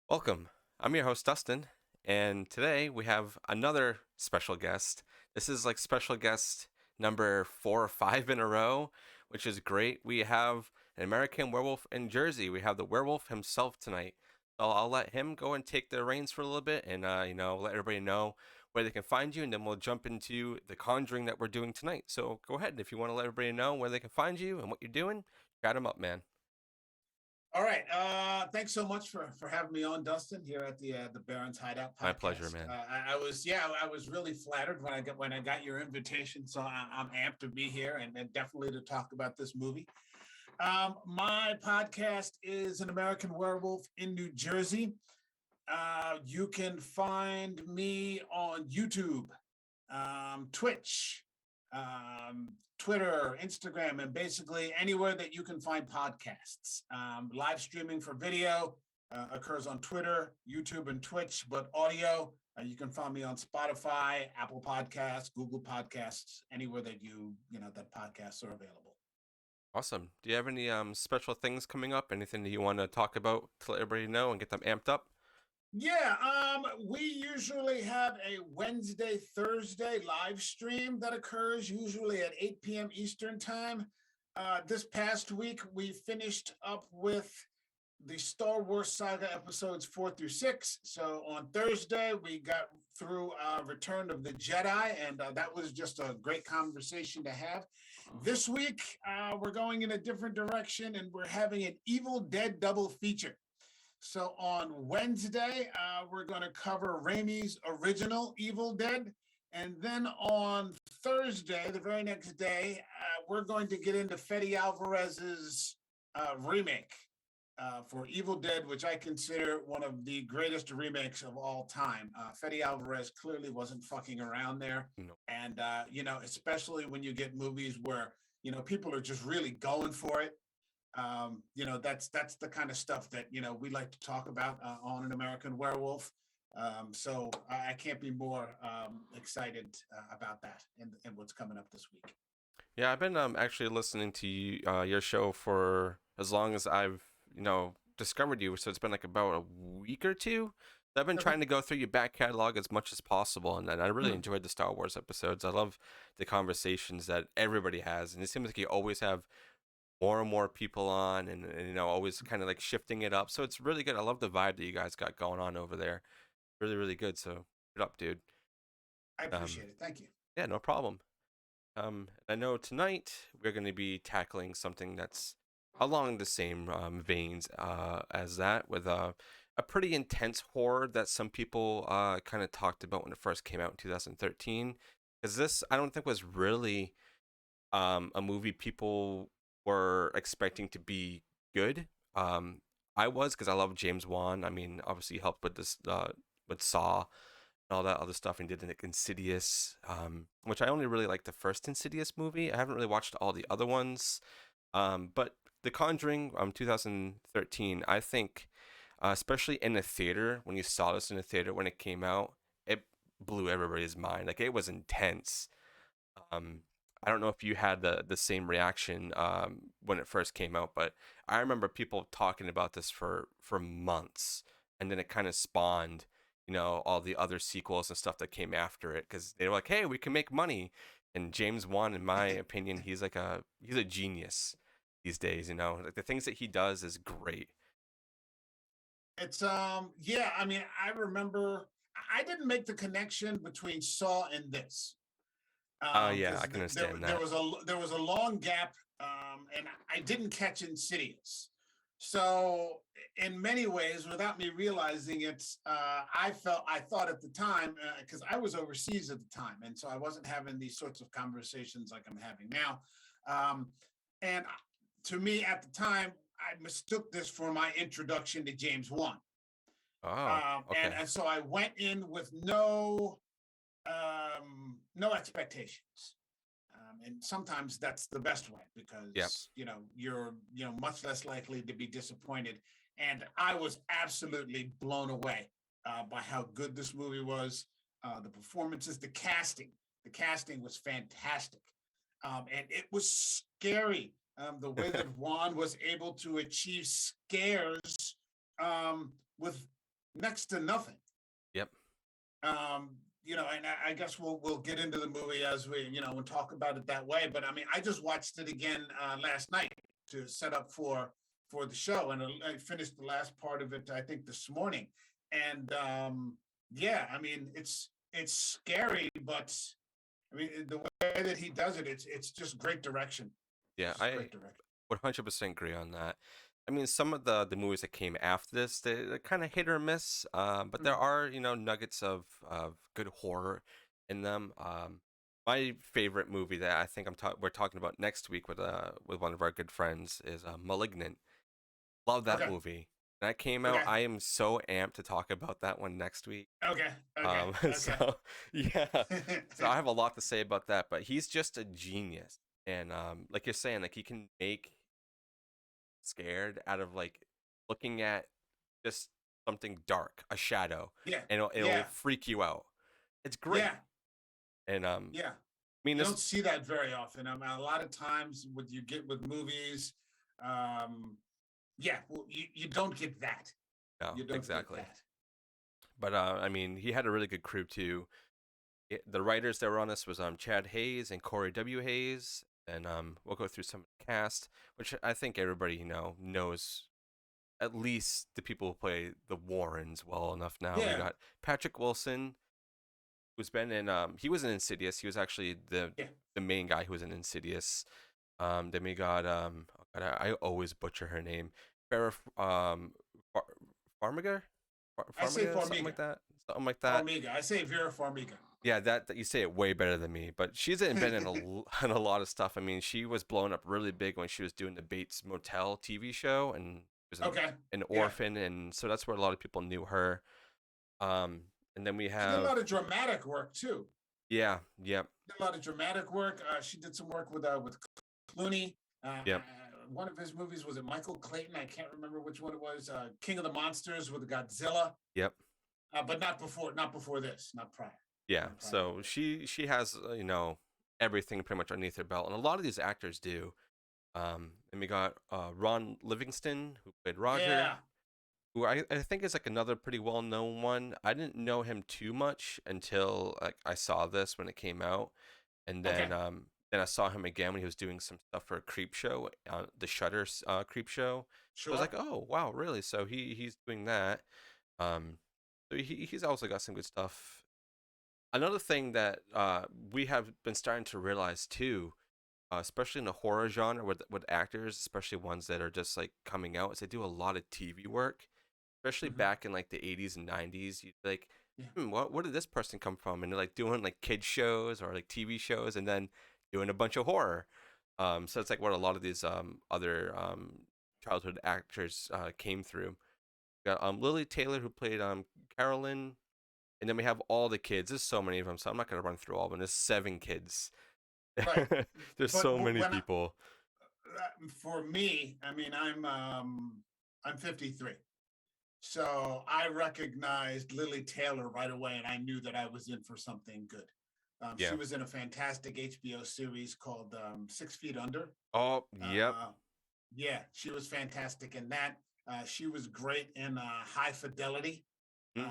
Welcome. I'm your host, Dustin, and today we have another special guest. This is like special guest number 4 or 5 in a row, which is great. We have an American werewolf in Jersey. We have the werewolf himself tonight. So I'll let him go and take the reins for a little bit and, let everybody know where they can find you, and then we'll jump into the Conjuring that we're doing tonight. So go ahead. If you want to let everybody know where they can find you and what you're doing, chat him up, man. All right. Thanks so much for having me on, Dustin, here at the Baron's Hideout My pleasure, podcast. man. I was really flattered when I got your invitation, so I'm amped to be here and definitely to talk about this movie. My podcast is An American Werewolf in New Jersey. You can find me on YouTube, Twitch, Twitter, Instagram, and basically anywhere that you can find podcasts. Live streaming for video occurs on Twitter, YouTube, and Twitch, but audio, you can find me on Spotify, Apple Podcasts, Google Podcasts, anywhere that that podcasts are available. Awesome. Do you have any special things coming up? Anything that you want to talk about to let everybody know and get them amped up? Yeah, we usually have a Wednesday, Thursday live stream that occurs usually at 8 p.m. Eastern time. This past week, we finished up with the Star Wars saga episodes 4 through 6. So on Thursday, we got through Return of the Jedi, and that was just a great conversation to have. This week, we're going in a different direction, and we're having an Evil Dead double feature. So on Wednesday, we're going to cover Raimi's original Evil Dead. And then on Thursday, the very next day, we're going to get into Fede Alvarez's remake for Evil Dead, which I consider one of the greatest remakes of all time. Fede Alvarez clearly wasn't fucking around there. No. And, especially when you get movies where, people are just really going for it. That's the kind of stuff that we like to talk about on An American Werewolf. So I can't be more excited about that and what's coming up this week. Yeah, I've been actually listening to your show for as long as I've discovered you. So it's been like about a week or two. I've been Okay. trying to go through your back catalog as much as possible, and I really Hmm. enjoyed the Star Wars episodes. I love the conversations that everybody has, and it seems like you always have more and more people on, and always kind of like shifting it up. So it's really good. I love the vibe that you guys got going on over there. Really, really good. So good up, dude. I Um, appreciate it. Thank you. yeah, no problem. I know tonight we're going to be tackling something that's along the same veins as that, with a pretty intense horror that some people kind of talked about when it first came out in 2013. Because this, I don't think, was really a movie people were expecting to be good. Um, I was, because I love James Wan. I mean, obviously he helped with this with Saw and all that other stuff, and did like Insidious, which I only really like the first Insidious movie. I haven't really watched all the other ones, but The Conjuring, 2013, I think, especially in the theater, when you saw this in the theater when it came out, it blew everybody's mind. Like, it was intense. Um, I don't know if you had the same reaction when it first came out, but I remember people talking about this for months, and then it kind of spawned, all the other sequels and stuff that came after it, because they were like, "Hey, we can make money." And James Wan, in my opinion, he's a genius these days. Like, the things that he does is great. It's yeah, I mean, I remember I didn't make the connection between Saw and this. Yeah, I Because can understand that. there was a long gap, and I didn't catch Insidious. So in many ways, without me realizing it, I thought at the time, because I was overseas at the time, and so I wasn't having these sorts of conversations like I'm having now. Um, and to me at the time, I mistook this for my introduction to James Wan. Oh, okay. And so I went in with no expectations. And sometimes that's the best way Yep. because you're much less likely to be disappointed. And I was absolutely blown away by how good this movie was. The performances, the casting. The casting was fantastic, and it was scary. The way that Juan was able to achieve scares with next to nothing. Yep. And I guess we'll get into the movie as we'll talk about it that way. But I mean, I just watched it again last night to set up for the show, and I finished the last part of it I think this morning. And yeah, I mean, it's scary, but I mean the way that he does it, it's just great direction. Yeah, It's just I great direction. 100% agree on that. I mean, some of the movies that came after this, they're kind of hit or miss, but there Mm. are nuggets of good horror in them. My favorite movie that I think we're talking about next week with one of our good friends is *Malignant*. Love that Okay. movie. That came out. Okay. I am so amped to talk about that one next week. Okay. Okay. Okay. So yeah, so I have a lot to say about that. But he's just a genius, and like you're saying, like he can make scared out of like looking at just something dark, a shadow, Yeah. and it'll Yeah. freak you out. It's great. Yeah. And Yeah. I mean You this. don't see that very often. I mean, a lot of times what you get with movies, um, yeah, well, you don't get that. No, You don't get exactly. that. But I mean, he had a really good crew too. The writers that were on this was Chad Hayes and Corey W. Hayes, and we'll go through some of the cast, which I think everybody knows. At least the people who play the Warrens well enough now. We Yeah. got Patrick Wilson, who's been in he was in Insidious. He was actually Yeah. the main guy who was in Insidious. Then we got oh God, I always butcher her name. Farrah Farmiga, I say Farmiga, something Farmiga. like that. Something like that. Farmiga. I say Vera Farmiga. Yeah, that you say it way better than me. But she's been in in a lot of stuff. I mean, she was blown up really big when she was doing the Bates Motel TV show, and was Okay. an Yeah. orphan, and so that's where a lot of people knew her. And then we She did a have lot of dramatic work too. yeah, yep, Did a lot of dramatic work. She did some work with Clooney. yep, One of his movies was it Michael Clayton? I can't remember which one it was. King of the Monsters with Godzilla, yep, but not before. Not before this. Not prior. yeah. Not prior So to this. she has everything pretty much underneath her belt, and a lot of these actors do. And we got Ron Livingston, who played Roger, Yeah. who I think is like another pretty well known one. I didn't know him too much until like I saw this when it came out, and Okay. then I saw him again when he was doing some stuff for a creep show, the Shutter creep show. I was Sure. like, oh wow, really? So he's doing that. Um, so he's also got some good stuff. Another thing that we have been starting to realize too, especially in the horror genre with actors, especially ones that are just like coming out, is they do a lot of TV work, especially Hmm. back in like the 80s and 90s. You'd be like, Yeah. where did this person come from? And they're like doing like kid shows or like TV shows, and then doing a bunch of horror. So it's like what a lot of these other childhood actors came through. We got Lily Taylor, who played Carolyn, and then we have all the kids. There's so many of them, so I'm not gonna run through all of them. There's 7 kids. Right. There's But so many when I, people. for me, I mean, I'm 53. So I recognized Lily Taylor right away, and I knew that I was in for something good. She Yeah. was in a fantastic HBO series called 6 Feet Under. Oh, yep. Uh, yeah, she was fantastic in that. She was great in High Fidelity Yep,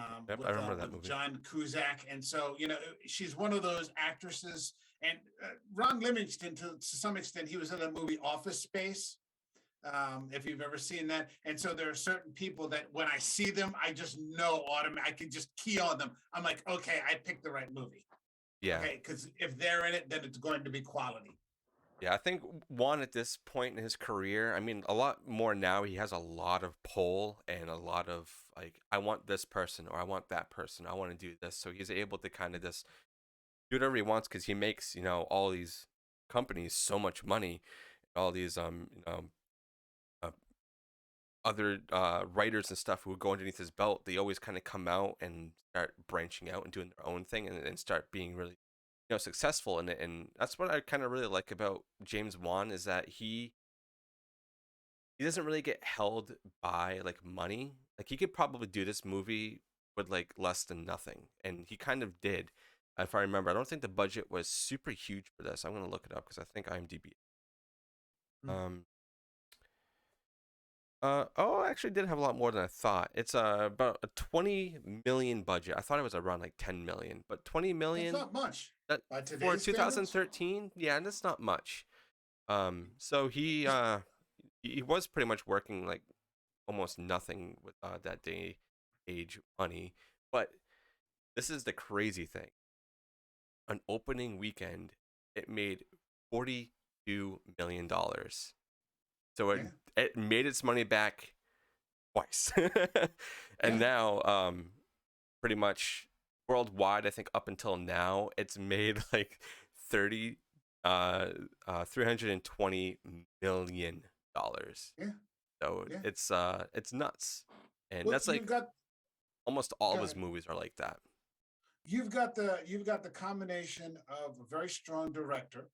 I remember that with movie. John Cusack, and so she's one of those actresses. And Ron Livingston, to some extent, he was in the movie Office Space, if you've ever seen that. And so there are certain people that when I see them, I just know automatically, I can just key on them. I'm like, okay, I picked the right movie. Yeah. Okay, because if they're in it, then it's going to be quality. Yeah, I think Juan at this point in his career, I mean, a lot more now. He has a lot of pull and a lot of like, I want this person or I want that person. I want to do this. So he's able to kind of just do whatever he wants because he makes, all these companies so much money, all these, uh, other writers and stuff who go underneath his belt. They always kind of come out and start branching out and doing their own thing and start being really successful in it. And that's what I kind of really like about James Wan is that he doesn't really get held by like money. Like he could probably do this movie with like less than nothing, and he kind of did. If I remember, I don't think the budget was super huge for this. I'm gonna look it up because I think IMDb. Mm. Um, Oh, I actually did have a lot more than I thought. It's about a 20 million budget. I thought it was around like 10 million, but 20 That's million not much that by for today's standards. 2013, yeah, that's not much. So he was pretty much working like almost nothing with that day age money, but this is the crazy thing. An opening weekend, it made $42 million. So Yeah, it made its money back twice. And yeah, now pretty much worldwide, I think up until now it's made like 30 uh 320 million dollars. yeah, So yeah. it's nuts. And Well, that's like almost all go of his ahead. movies are like that. You've got the combination of a very strong director,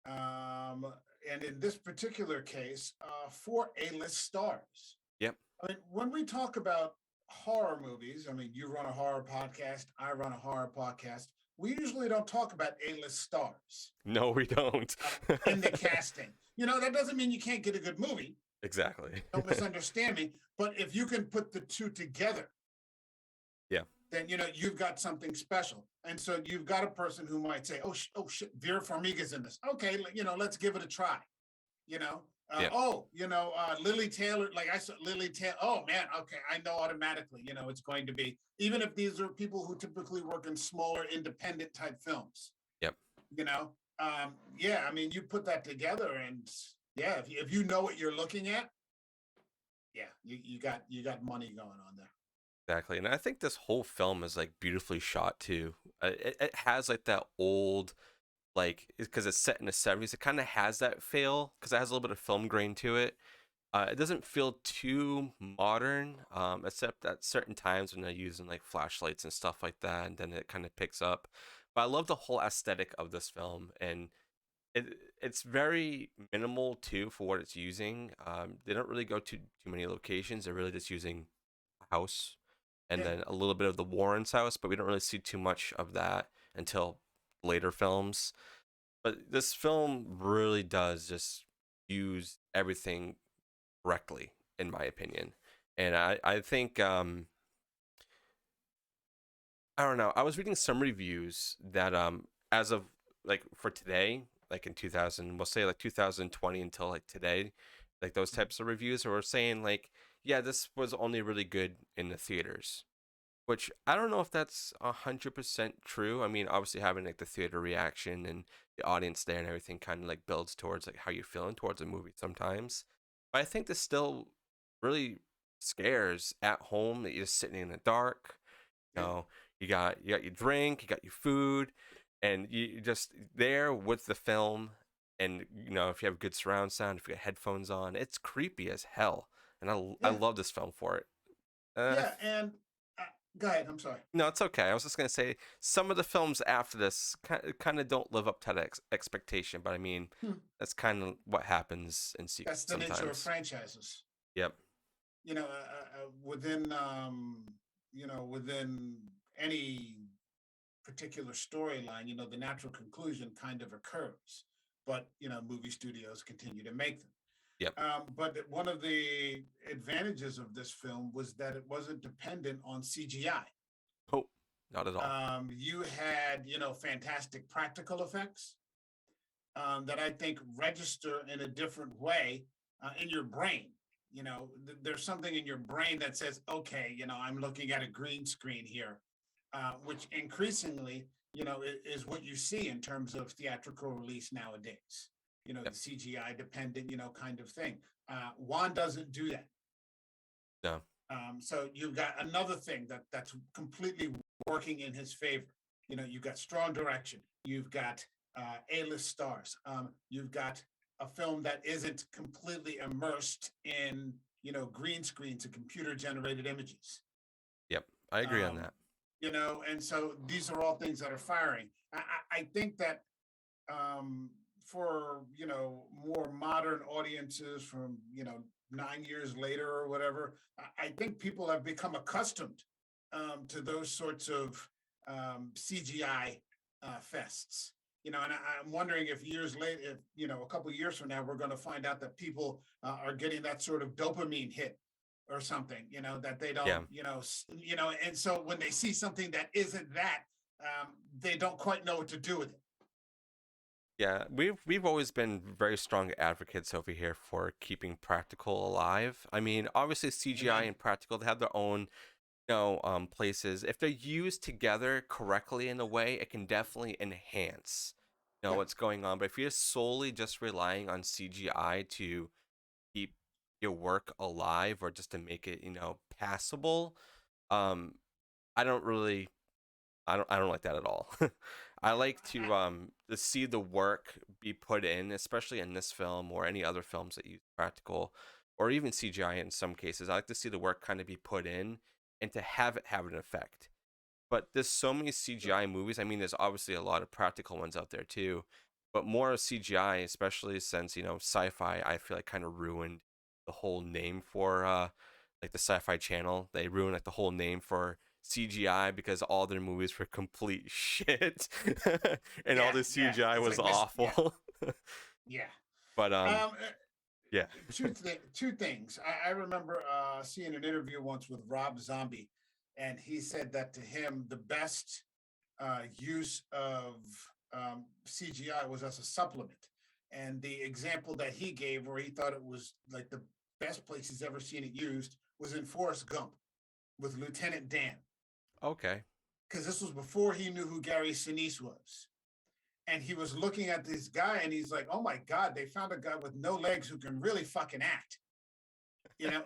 um, and in this particular case, four A-list stars. Yep. I mean, when we talk about horror movies, I mean, you run a horror podcast, I run a horror podcast. We usually don't talk about A-list stars No, we don't. in the casting. That doesn't mean you can't get a good movie. Exactly. Don't misunderstand me. But if you can put the two together, Yeah. then you've got something special. And so you've got a person who might say, "Oh shit, Vera Farmiga's in this. Okay, let's give it a try." You know, Yeah. Lily Taylor. Like I said, Lily Taylor. Oh man, okay, I know automatically. It's going to be, even if these are people who typically work in smaller independent type films. Yep. You know, yeah. I mean, you put that together, and yeah, if you know what you're looking at, yeah, you got money going on there. Exactly. And I think this whole film is like beautifully shot too. It has like that old, like, because it's set in the 70s, it kind of has that feel because it has a little bit of film grain to it. It doesn't feel too modern, except at certain times when they're using like flashlights and stuff like that, and then it kind of picks up. But I love the whole aesthetic of this film, and it's very minimal too for what it's using. They don't really go to too many locations. They're really just using a house and Yeah, then a little bit of the Warren's house, but we don't really see too much of that until later films. But this film really does just use everything correctly, in my opinion. And I think I don't know. I was reading some reviews that as of like for today, like in 2000, we'll say like 2020 until like today, like those types of reviews were saying like, yeah, this was only really good in the theaters, which I don't know if that's 100% true. I mean, obviously having like the theater reaction and the audience there and everything kind of like builds towards like how you're feeling towards a movie sometimes. But I think this still really scares at home that you're just sitting in the dark. You yeah, know, you got your drink, you got your food, and you just there with the film. And if you have good surround sound, if you got headphones on, it's creepy as hell. And I yeah, love this film for it. Uh, yeah. And uh, go ahead. I'm sorry. No, it's okay. I was just gonna say some of the films after this kind of don't live up to that expectation, but I mean Hmm. that's kind of what happens in sequels That's the nature of sometimes. franchises. Yep. Within any particular storyline, the natural conclusion kind of occurs, but movie studios continue to make them. Yep. But one of the advantages of this film was that it wasn't dependent on CGI. Oh, not at all. You had, fantastic practical effects that I think register in a different way in your brain. There's something in your brain that says, okay, I'm looking at a green screen here, which increasingly, is what you see in terms of theatrical release nowadays. The Yep. CGI dependent, kind of thing. Juan doesn't do that. No. So you've got another thing that's completely working in his favor. You've got strong direction. You've got A-list stars. You've got a film that isn't completely immersed in green screens and computer generated images. Yep. I agree on Um, that. and so these are all things that are firing. I think that for more modern audiences from 9 years later or whatever, I think people have become accustomed to those sorts of CGI fests. And I'm wondering if years later, if a couple of years from now, we're going to find out that people are getting that sort of dopamine hit or something, that they don't, Yeah. and so when they see something that isn't that, they don't quite know what to do with it. Yeah, we've always been very strong advocates over here for keeping practical alive. I mean, obviously CGI Amen. and practical, they have their own, places. If they're used together correctly in a way, it can definitely enhance, Yeah. what's going on. But if you're solely just relying on CGI to keep your work alive or just to make it, passable, um, I don't really I don't like that at all. I like to see the work be put in, especially in this film or any other films that use practical or even CGI in some cases. I like to see the work kind of be put in and to have it have an effect. But there's so many CGI movies. I mean, there's obviously a lot of practical ones out there too, but more CGI, especially since sci-fi. I feel like kind of ruined the whole name for like the Sci-Fi Channel. They ruined like the whole name for CGI because all their movies were complete shit, and all Yeah, the yeah. CGI It's was like this. Yeah, awful. yeah. But Um, yeah, two things. I remember seeing an interview once with Rob Zombie, and he said that to him the best use of CGI was as a supplement. And the example that he gave, where he thought it was like the best place he's ever seen it used, was in Forrest Gump with Lieutenant Dan, okay, because this was before he knew who Gary Sinise was. And he was looking at this guy, and he's like, "Oh my God, they found a guy with no legs who can really fucking act." You know,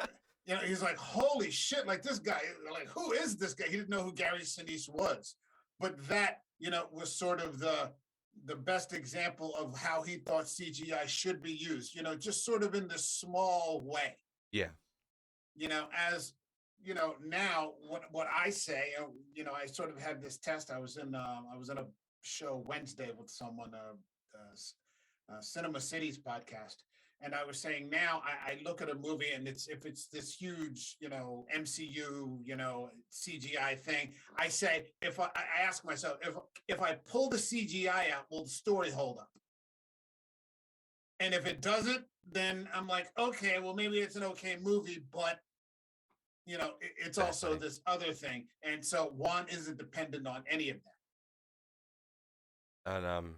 he's like, "Holy shit!" Like this guy, like who is this guy? He didn't know who Gary Sinise was, but that was sort of the best example of how he thought CGI should be used. Just sort of in this small way. yeah, As now what I say, I sort of had this test. I was in a show Wednesday with someone, Cinema City's podcast, and I was saying now I look at a movie, and if it's this huge MCU CGI thing, I say, if I ask myself, if I pull the CGI out, will the story hold up? And if it doesn't, then I'm like, okay, well maybe it's an okay movie, but it's also definitely. this other thing, and so one isn't dependent on any of that. And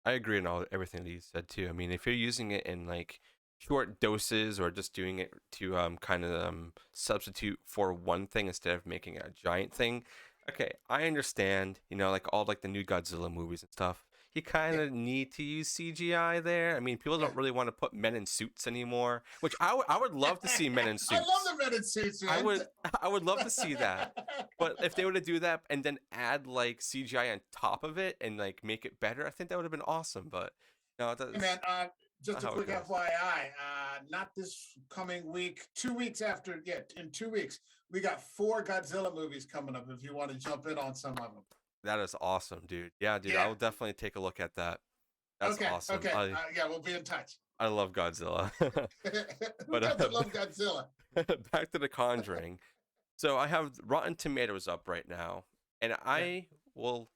I agree on everything that you said too. I mean, if you're using it in like short doses or just doing it to kind of substitute for one thing instead of making it a giant thing, okay, I understand. Like all like the new Godzilla movies and stuff. You kind Yeah, of need to use CGI there. I mean, people yeah. don't really want to put men in suits anymore, which I would love to see men in I love suits. the red suits, I man. would I would love to see that. But if they were to do that and then add like CGI on top of it and like make it better, I think that would have been awesome. But no, Hey that's man, just not a how it quick goes. FYI, not this coming week, 2 weeks after, yeah, in 2 weeks, we got 4 Godzilla movies coming up if you want to jump in on some of them. That is awesome, dude. Yeah, dude, I Yeah. will definitely take a look at that. That's Okay. awesome. Okay. I Yeah, we'll be in touch. I love Godzilla. Who But doesn't love Godzilla? back to the Conjuring. So I have Rotten Tomatoes up right now, and Yeah. I will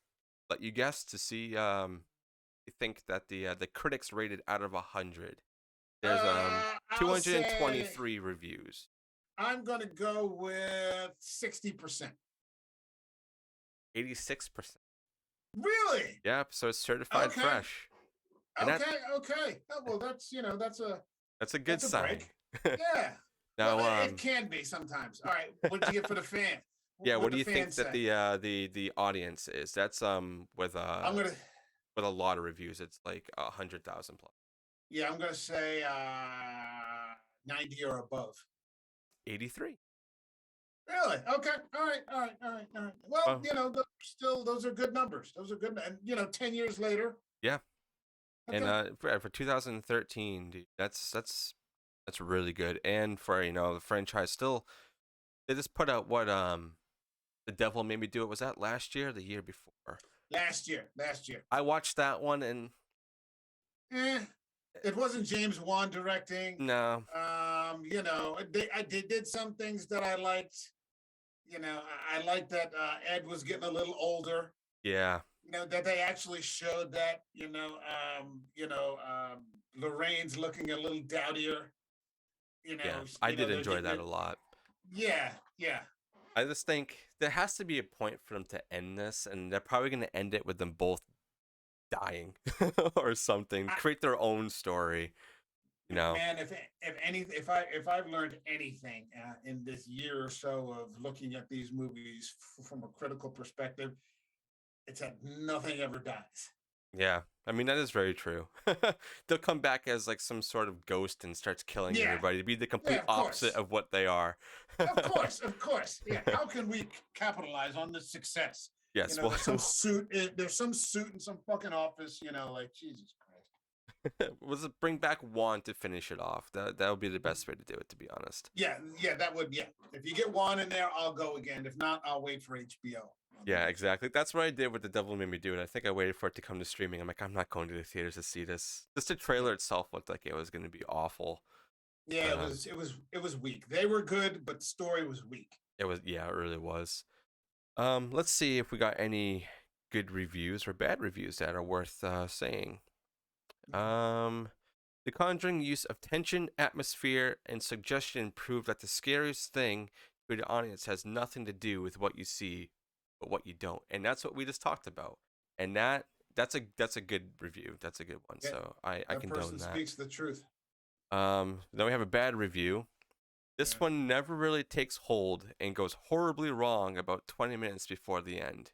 let you guess to see you think that the critics rated out of 100. There's I'll say 223 reviews. I'm going to go with 60%. 86%. Really? Yep, so it's certified Okay. fresh. And Okay. Okay. Oh, well, that's a good that's a sign. break. Yeah. Now, Well, it can be sometimes. All right. What'd you get for the fan? yeah, what What do the you think fans that say? the audience is? That's I'm gonna. with a lot of reviews, it's like 100,000 plus. Yeah, I'm gonna say 90 or above. 83. Really? Okay. All right. All right. All right. All right. Well, Well, those are good numbers. Those are good. And 10 years later. yeah, and Okay. for 2013, dude, that's really good. And for the franchise, still they just put out what the Devil Made Me Do It. Was that last year or the year before? Last year. Last year. I watched that one and Eh, it wasn't James Wan directing. no, They did some things that I liked. I liked that Ed was getting a little older. yeah, that they actually showed that, Lorraine's looking a little dowdier. Yeah, I did They're enjoy getting that it. a lot. Yeah, yeah. I just think there has to be a point for them to end this, and they're probably going to end it with them both dying or something. I, Create their own story, you know. man, if I've learned anything in this year or so of looking at these movies from a critical perspective, it's that nothing ever dies. Yeah, I mean that is very true. They'll come back as like some sort of ghost and starts killing Yeah, everybody to be the yeah, complete of opposite course. of what they are. Of course. Yeah. How can we capitalize on this success? Yes, well, There's some suit in some fucking office, like Jesus Christ. was it bring back Juan to finish it off? That would be the best way to do it, to be honest. Yeah, yeah. If you get Juan in there, I'll go again. If not, I'll wait for HBO. Yeah, exactly. That's what I did with The Devil Made Me Do It. I think I waited for it to come to streaming. I'm like, I'm not going to the theaters to see this. Just the trailer itself looked like it was going to be awful. Yeah, it was weak. They were good, but the story was weak. It was, yeah, it really was. Let's see if we got any good reviews or bad reviews that are worth saying. The Conjuring use of tension, atmosphere, and suggestion prove that the scariest thing to the audience has nothing to do with what you see, but what you don't, and that's what we just talked about. And that's a good review. That's a good one. Yeah, So I that condone person that. speaks the truth. Then we have a bad review. This Yeah. one never really takes hold and goes horribly wrong about 20 minutes before the end.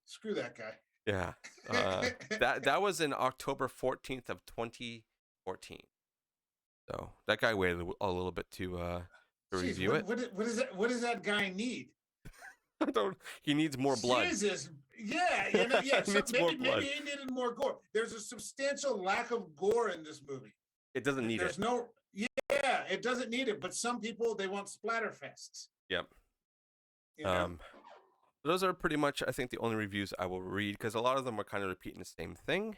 Screw that guy. Yeah. That was in October 14th of 2014. So that guy waited a little bit to Jeez, review it. what does that guy need? I don't. He needs more blood. Jesus. Yeah, yeah. He needs more blood. Maybe he needed more gore. There's a substantial lack of gore in this movie. It doesn't need There's it. no. Yeah, it doesn't need it. But some people, they want splatter fests. Yep. You know? Those are pretty much, I think, the only reviews I will read, because a lot of them are kind of repeating the same thing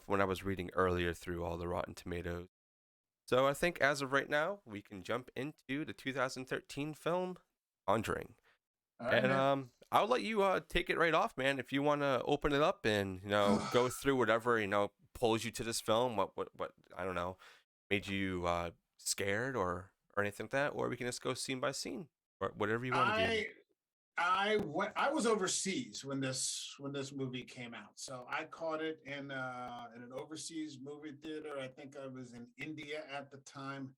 when I was reading earlier through all the Rotten Tomatoes. So I think as of right now, we can jump into the 2013 film Conjuring. Right, And I'll let you take it right off, man. If you want to open it up and go through whatever pulls you to this film, what I don't know, made you scared or anything like that, or we can just go scene by scene or whatever you want to do. I was overseas when this movie came out, so I caught it in an overseas movie theater. I think I was in India at the time,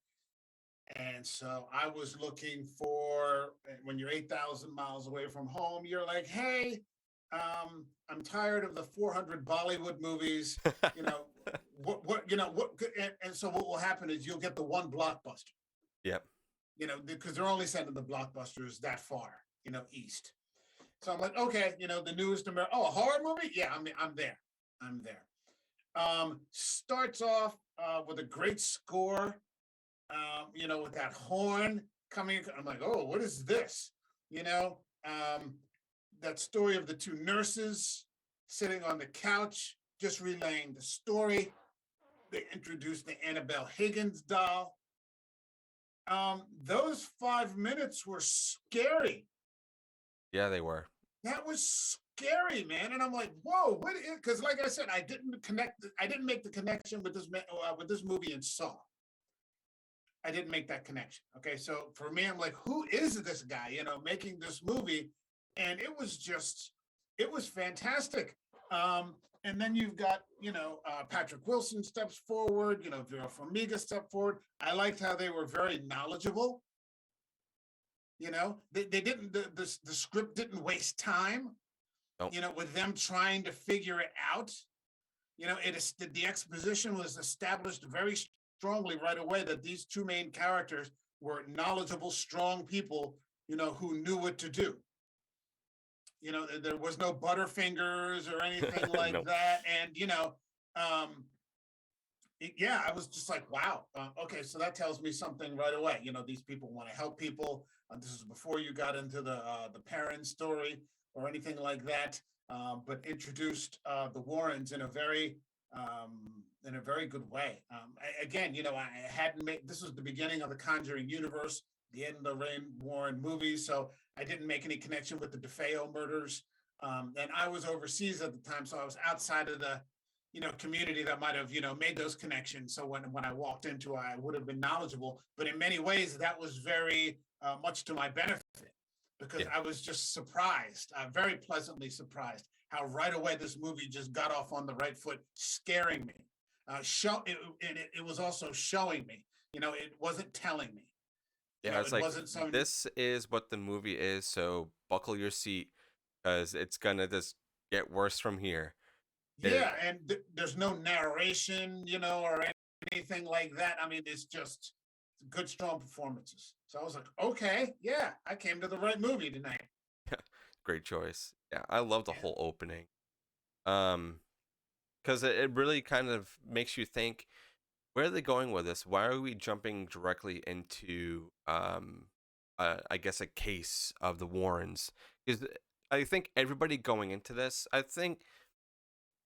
and so I was looking for, when you're 8,000 miles away from home, you're like, hey, I'm tired of the 400 Bollywood movies. And so what will happen is you'll get the one blockbuster. Yep. Because they're only sending the blockbusters that far, east. So I'm like, okay, the newest American, a horror movie? Yeah, I'm there. I'm there. Starts off with a great score, with that horn coming. I'm like, oh, what is this? That story of the two nurses sitting on the couch, just relaying the story. They introduced the Annabelle Higgins doll. Those 5 minutes were scary. Yeah, they were. That was scary, man. And I'm like, whoa, what is? Because, like I said, I didn't make the connection with this movie and Saw. I didn't make that connection. Okay, so for me, I'm like, who is this guy? Making this movie, and it was fantastic. And then you've got, Patrick Wilson steps forward, Vera Farmiga stepped forward. I liked how they were very knowledgeable. They didn't, the script didn't waste time, nope. With them trying to figure it out. The exposition was established very strongly right away that these two main characters were knowledgeable, strong people, who knew what to do. There was no Butterfingers or anything like Nope. that. And, I was just like, wow. Okay, so that tells me something right away. These people want to help people. This is before you got into the Perrin story or anything like that, but introduced the Warrens in a very good way. I hadn't made, this was the beginning of the Conjuring universe, the end of the Rain Warren movies, so I didn't make any connection with the DeFeo murders. And I was overseas at the time, so I was outside of the community that might have made those connections. So when I walked into, I would have been knowledgeable. But in many ways, that was very much to my benefit because Yeah. I was just surprised, very pleasantly surprised, how right away this movie just got off on the right foot, scaring me. It was also showing me. It wasn't telling me. Yeah, it's It like wasn't some. this is what the movie is, so buckle your seat because it's gonna just get worse from here. It, Yeah, and there's no narration, or anything like that. I mean, it's just good, strong performances. So I was like, okay, yeah, I came to the right movie tonight. great choice. Yeah, I love the Yeah, whole opening. Um, because it really kind of makes you think, where are they going with this? Why are we jumping directly into I guess a case of the Warrens? Because I think everybody going into this, I think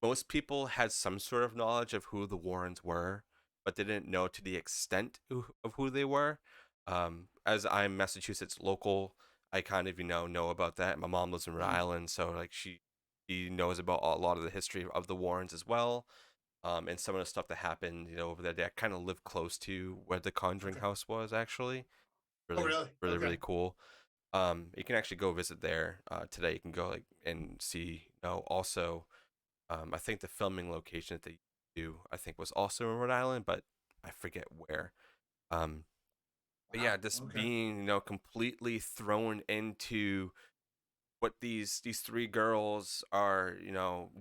most people had some sort of knowledge of who the Warrens were, but they didn't know to the extent of who they were. As I'm Massachusetts local, I kind of know about that. My mom lives in Rhode mm, Island, so like she knows about a lot of the history of the Warrens as well. And some of the stuff that happened, over there. That kind of lived close to where the Conjuring okay. house was actually. Oh, Really, really? really, Okay. really cool. You can actually go visit there today. You can go like and see. Also I think the filming location that they do, I think, was also in Rhode Island, but I forget where. Um, but yeah, Wow. just Okay. being completely thrown into what these three girls are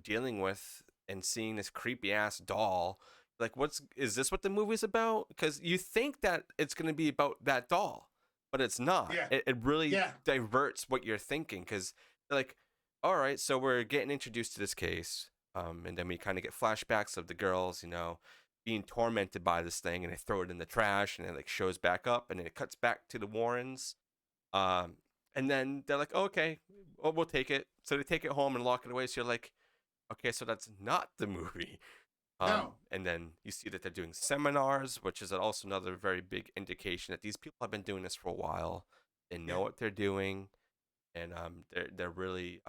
dealing with, and seeing this creepy ass doll. Like, what's is this what the movie's about? Because you think that it's going to be about that doll, but it's not. Yeah. It really Yeah. diverts what you're thinking, because they're like, all right, so we're getting introduced to this case, and then we kind of get flashbacks of the girls being tormented by this thing, and they throw it in the trash, and it like shows back up, and then it cuts back to the Warrens. um and then they're like, oh, okay, well, we'll take it. So they take it home and lock it away. So you're like, okay, so that's not the movie. No. And then you see that they're doing seminars, which is also another very big indication that these people have been doing this for a while. They know Yeah. what they're doing, and they're really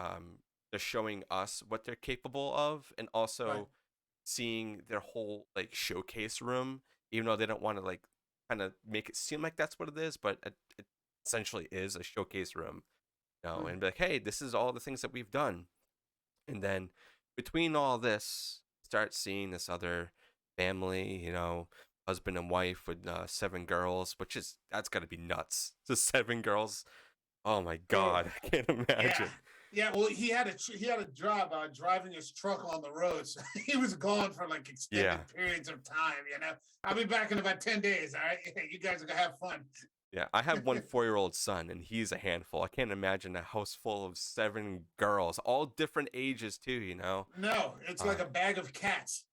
they're showing us what they're capable of, and Right. also seeing their whole like showcase room, even though they don't want to like kind of make it seem like that's what it is, but it essentially is a showcase room, Right. and be like, hey, this is all the things that we've done. And then between all this, start seeing this other family, husband and wife with 7 girls, which is that's got to be nuts. Just 7 girls. Oh my Oh, god, I can't yeah. imagine. Yeah, well, he had a job driving his truck on the road, so he was gone for like Yeah. extended periods of time. I'll be back in about 10 days. All right, you guys are gonna have fun. Yeah, I have one 4-year-old son, and he's a handful. I can't imagine a house full of 7 girls, all different ages too. No, it's Uh, like a bag of cats.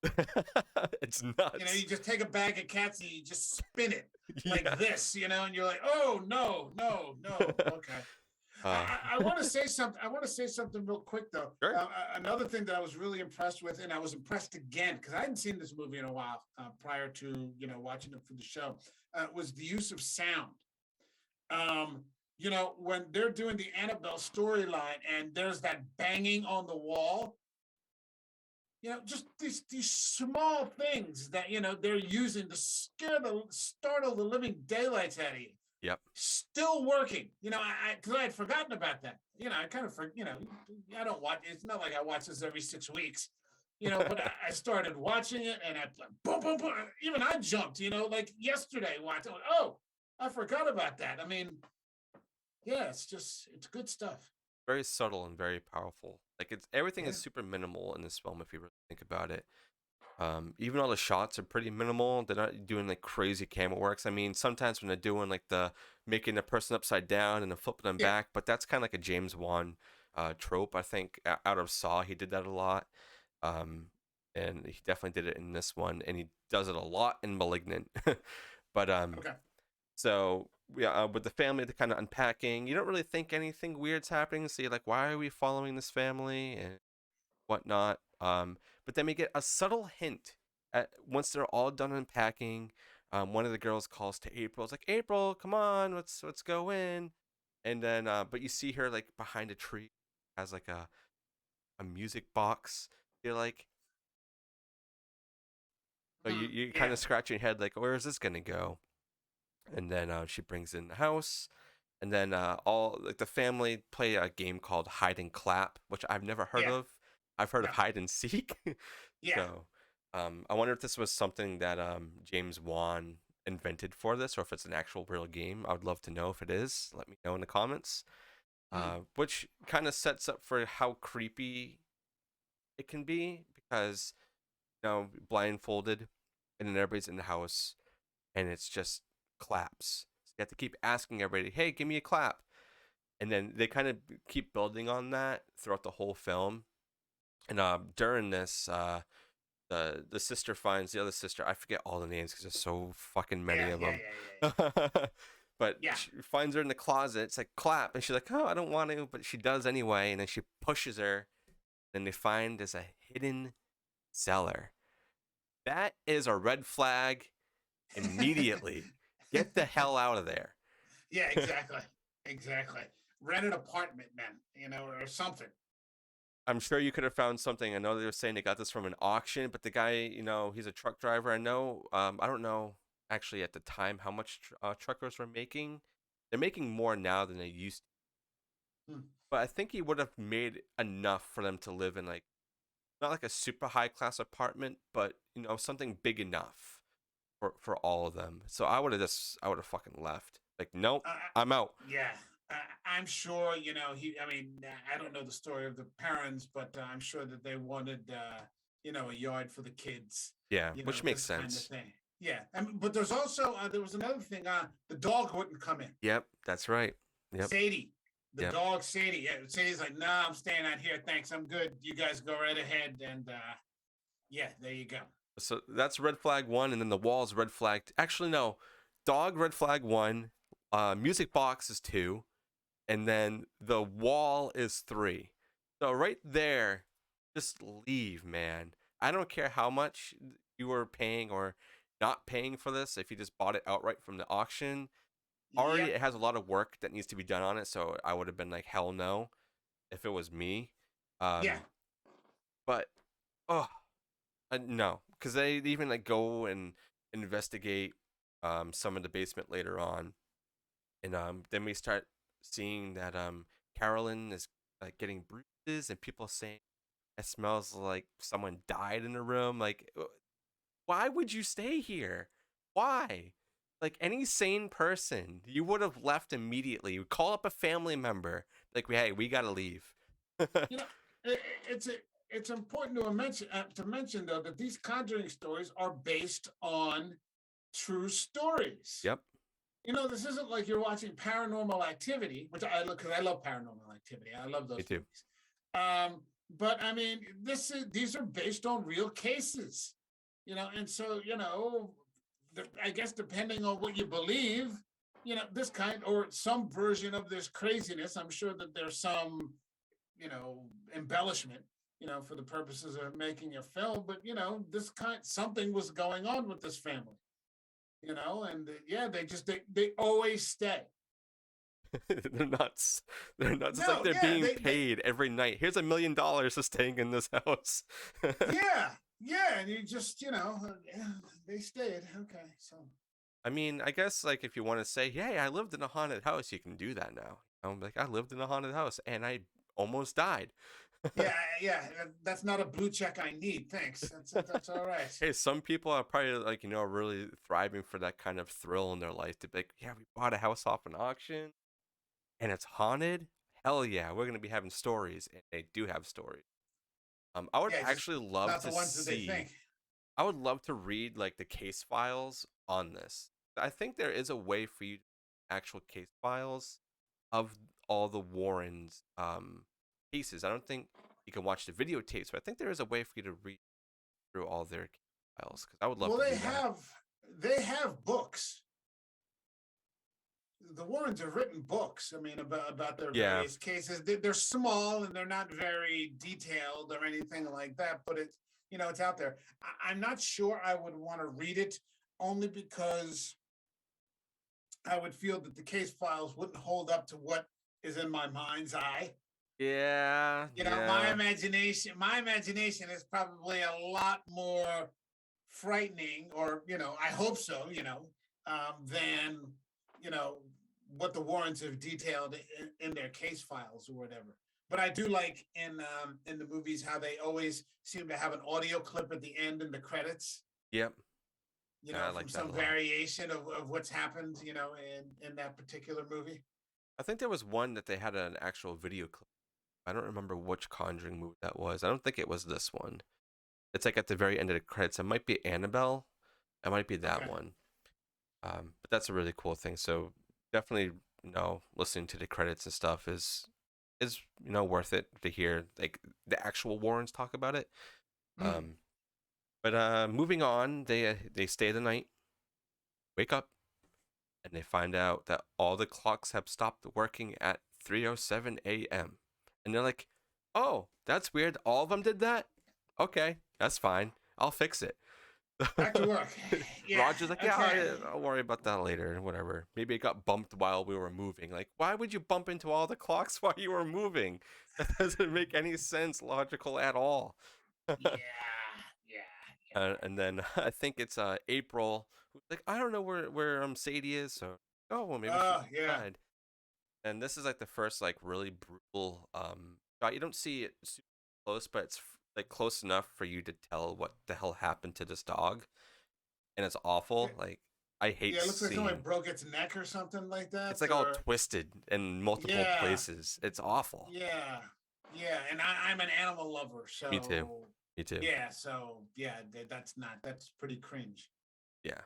it's nuts. You just take a bag of cats and you just spin it like Yeah. this, and you're like, oh no, no, no. Okay. uh, I want to say something. I want to say something real quick though. sure. Another thing that I was really impressed with, and I was impressed again because I hadn't seen this movie in a while prior to watching it for the show, was the use of sound. Um, when they're doing the Annabelle storyline and there's that banging on the wall, just these small things that they're using to startle the living daylights out of you. Yep. Still working. Because I had forgotten about that. I kind of I don't watch. It's not like I watch this every 6 weeks. But I started watching it and I boom, boom, boom. Even I jumped. Like yesterday, watching. Oh, I forgot about that. I mean, yeah, it's good stuff. Very subtle and very powerful. Like, it's everything Yeah, is super minimal in this film if you really think about it. Even all the shots are pretty minimal. They're not doing like crazy camera works. I mean, sometimes when they're doing like the making the person upside down and then flipping them yeah, back, but that's kind of like a James Wan trope. I think out of Saw, he did that a lot. Um, and he definitely did it in this one, and he does it a lot in Malignant. But okay, so yeah, with the family, they're kind of unpacking. You don't really think anything weird's happening, so you're like, why are we following this family and whatnot? But then we get a subtle hint once they're all done unpacking. One of the girls calls to April. It's like, April, come on, let's go in. And then, but you see her like behind a tree, has like a music box. You're like, so you kind Yeah, of scratch your head like, where is this gonna go? And then she brings in the house, and then all like the family play a game called hide and clap, which I've never heard yeah, of. I've heard of no, hide and seek. yeah. So I wonder if this was something that James Wan invented for this, or if it's an actual real game. I would love to know if it is. Let me know in the comments. Hmm. Which kind of sets up for how creepy it can be because blindfolded, and then everybody's in the house, and it's just claps. So you have to keep asking everybody, "Hey, give me a clap," and then they kind of keep building on that throughout the whole film. And during this, the sister finds the other sister. I forget all the names because there's so fucking many Yeah, of yeah, them. yeah, But yeah, she finds her in the closet. It's like clap, and she's like, "Oh, I don't want to," but she does anyway. And then she pushes her. Then they find there's a hidden cellar. That is a red flag yeah. immediately. Get the hell out of there. Yeah, exactly, exactly. Rent an apartment, man, or something. I'm sure you could have found something. I know they were saying they got this from an auction, but the guy, he's a truck driver. I know. I don't know actually at the time how much truckers were making. They're making more now than they used to. Hmm. But I think he would have made enough for them to live in, like, not like a super high class apartment, but something big enough for all of them. So I would have fucking left. Like, nope, Uh, I'm out. yeah, I'm sure. He. I mean, I don't know the story of the parents, but I'm sure that they wanted, a yard for the kids. Yeah, which makes This kind of sense. thing. Yeah, but there's also there was another thing. The dog wouldn't come in. Yep, that's right. Yep, Sadie, the yep. dog Sadie. Yeah, Sadie's like, nah, I'm staying out here. Thanks, I'm good. You guys go right ahead. And yeah, there you go. So that's red flag one, and then the wall's red flag. Actually, no, dog red flag one, music box is two, and then the wall is three. So right there, just leave, man. I don't care how much you were paying or not paying for this. If you just bought it outright from the auction, already Yep. it has a lot of work that needs to be done on it. So I would have been like, hell no, if it was me. Yeah. Um, but oh, no, because they even like go and investigate some of the basement later on, and then we start seeing that Carolyn is like getting bruises, and people saying it smells like someone died in the room. Like, why would you stay here? Why? Like any sane person, you would have left immediately. You call up a family member, like, hey, we gotta leave. You know, it's it's important to mention though that these Conjuring stories are based on true stories. Yep, This isn't like you're watching Paranormal Activity, which I look because I love Paranormal Activity. I love me those too. movies. But I mean, these are based on real cases, and so I guess depending on what you believe, this kind or some version of this craziness. I'm sure that there's some embellishment, for the purposes of making a film. But this kind something was going on with this family, and yeah, they always stay. they're nuts. They're nuts. It's like No, they're yeah, being paid every night. Here's $1 million for staying in this house. yeah, yeah, and you just yeah, they stayed. Okay, so I mean, I guess like if you want to say, "Hey, I lived in a haunted house," you can do that now. I'm like, I lived in a haunted house and I almost died. yeah, yeah, that's not a blue check I need. Thanks. That's all right. Hey, some people are probably like really thriving for that kind of thrill in their life to be like, yeah, we bought a house off an auction and it's haunted. Hell yeah, we're gonna be having stories, and they do have stories. I would Yeah, just actually love not the to ones that they see. think. I would love to read like the case files on this. I think there is a way for you to actual case files of all the Warrens cases. I don't think you can watch the videotapes, but I think there is a way for you to read through all their case files because I would love Well, to do that. they have books. The Warrens have written books. I mean, about their Yeah, various cases. They're small and they're not very detailed or anything like that. But it's out there. I'm not sure I would want to read it only because I would feel that the case files wouldn't hold up to what is in my mind's eye. Yeah, My yeah. imagination is probably a lot more frightening, or I hope so, than you know what the Warrens have detailed in their case files or whatever. But I do like in the movies how they always seem to have an audio clip at the end in the credits, Yep. Yeah, I from like that a some lot. variation of what's happened, in that particular movie. I think there was one that they had an actual video clip. I don't remember which Conjuring movie that was. I don't think it was this one. It's like at the very end of the credits. It might be Annabelle. It might be that Okay. one. But that's a really cool thing. So definitely, listening to the credits and stuff is worth it to hear like the actual Warrens talk about it. Mm. Um, but moving on, they stay the night, wake up, and they find out that all the clocks have stopped working at 3:07 a.m. And they're like, "Oh, that's weird. All of them did that. Okay, that's fine. I'll fix it." Back to work. Yeah. Roger's like, "Yeah, Okay. I'll worry about that later. Whatever. Maybe it got bumped while we were moving. Like, why would you bump into all the clocks while you were moving? That doesn't make any sense, logical at all." Yeah. Yeah. And then I think it's April who's like, "I don't know where Sadie is." So, oh well, maybe she's Yeah. inside. And this is like the first like really brutal shot. You don't see it super close, but it's like close enough for you to tell what the hell happened to this dog, and it's Yeah. awful. Like I hate Yeah, it looks like somebody seeing. broke its neck or something like It's that. like all Or twisted in multiple yeah, places. It's awful. yeah, yeah. And I'm an animal lover, Me too. so Me too. yeah, that's pretty cringe. Yeah.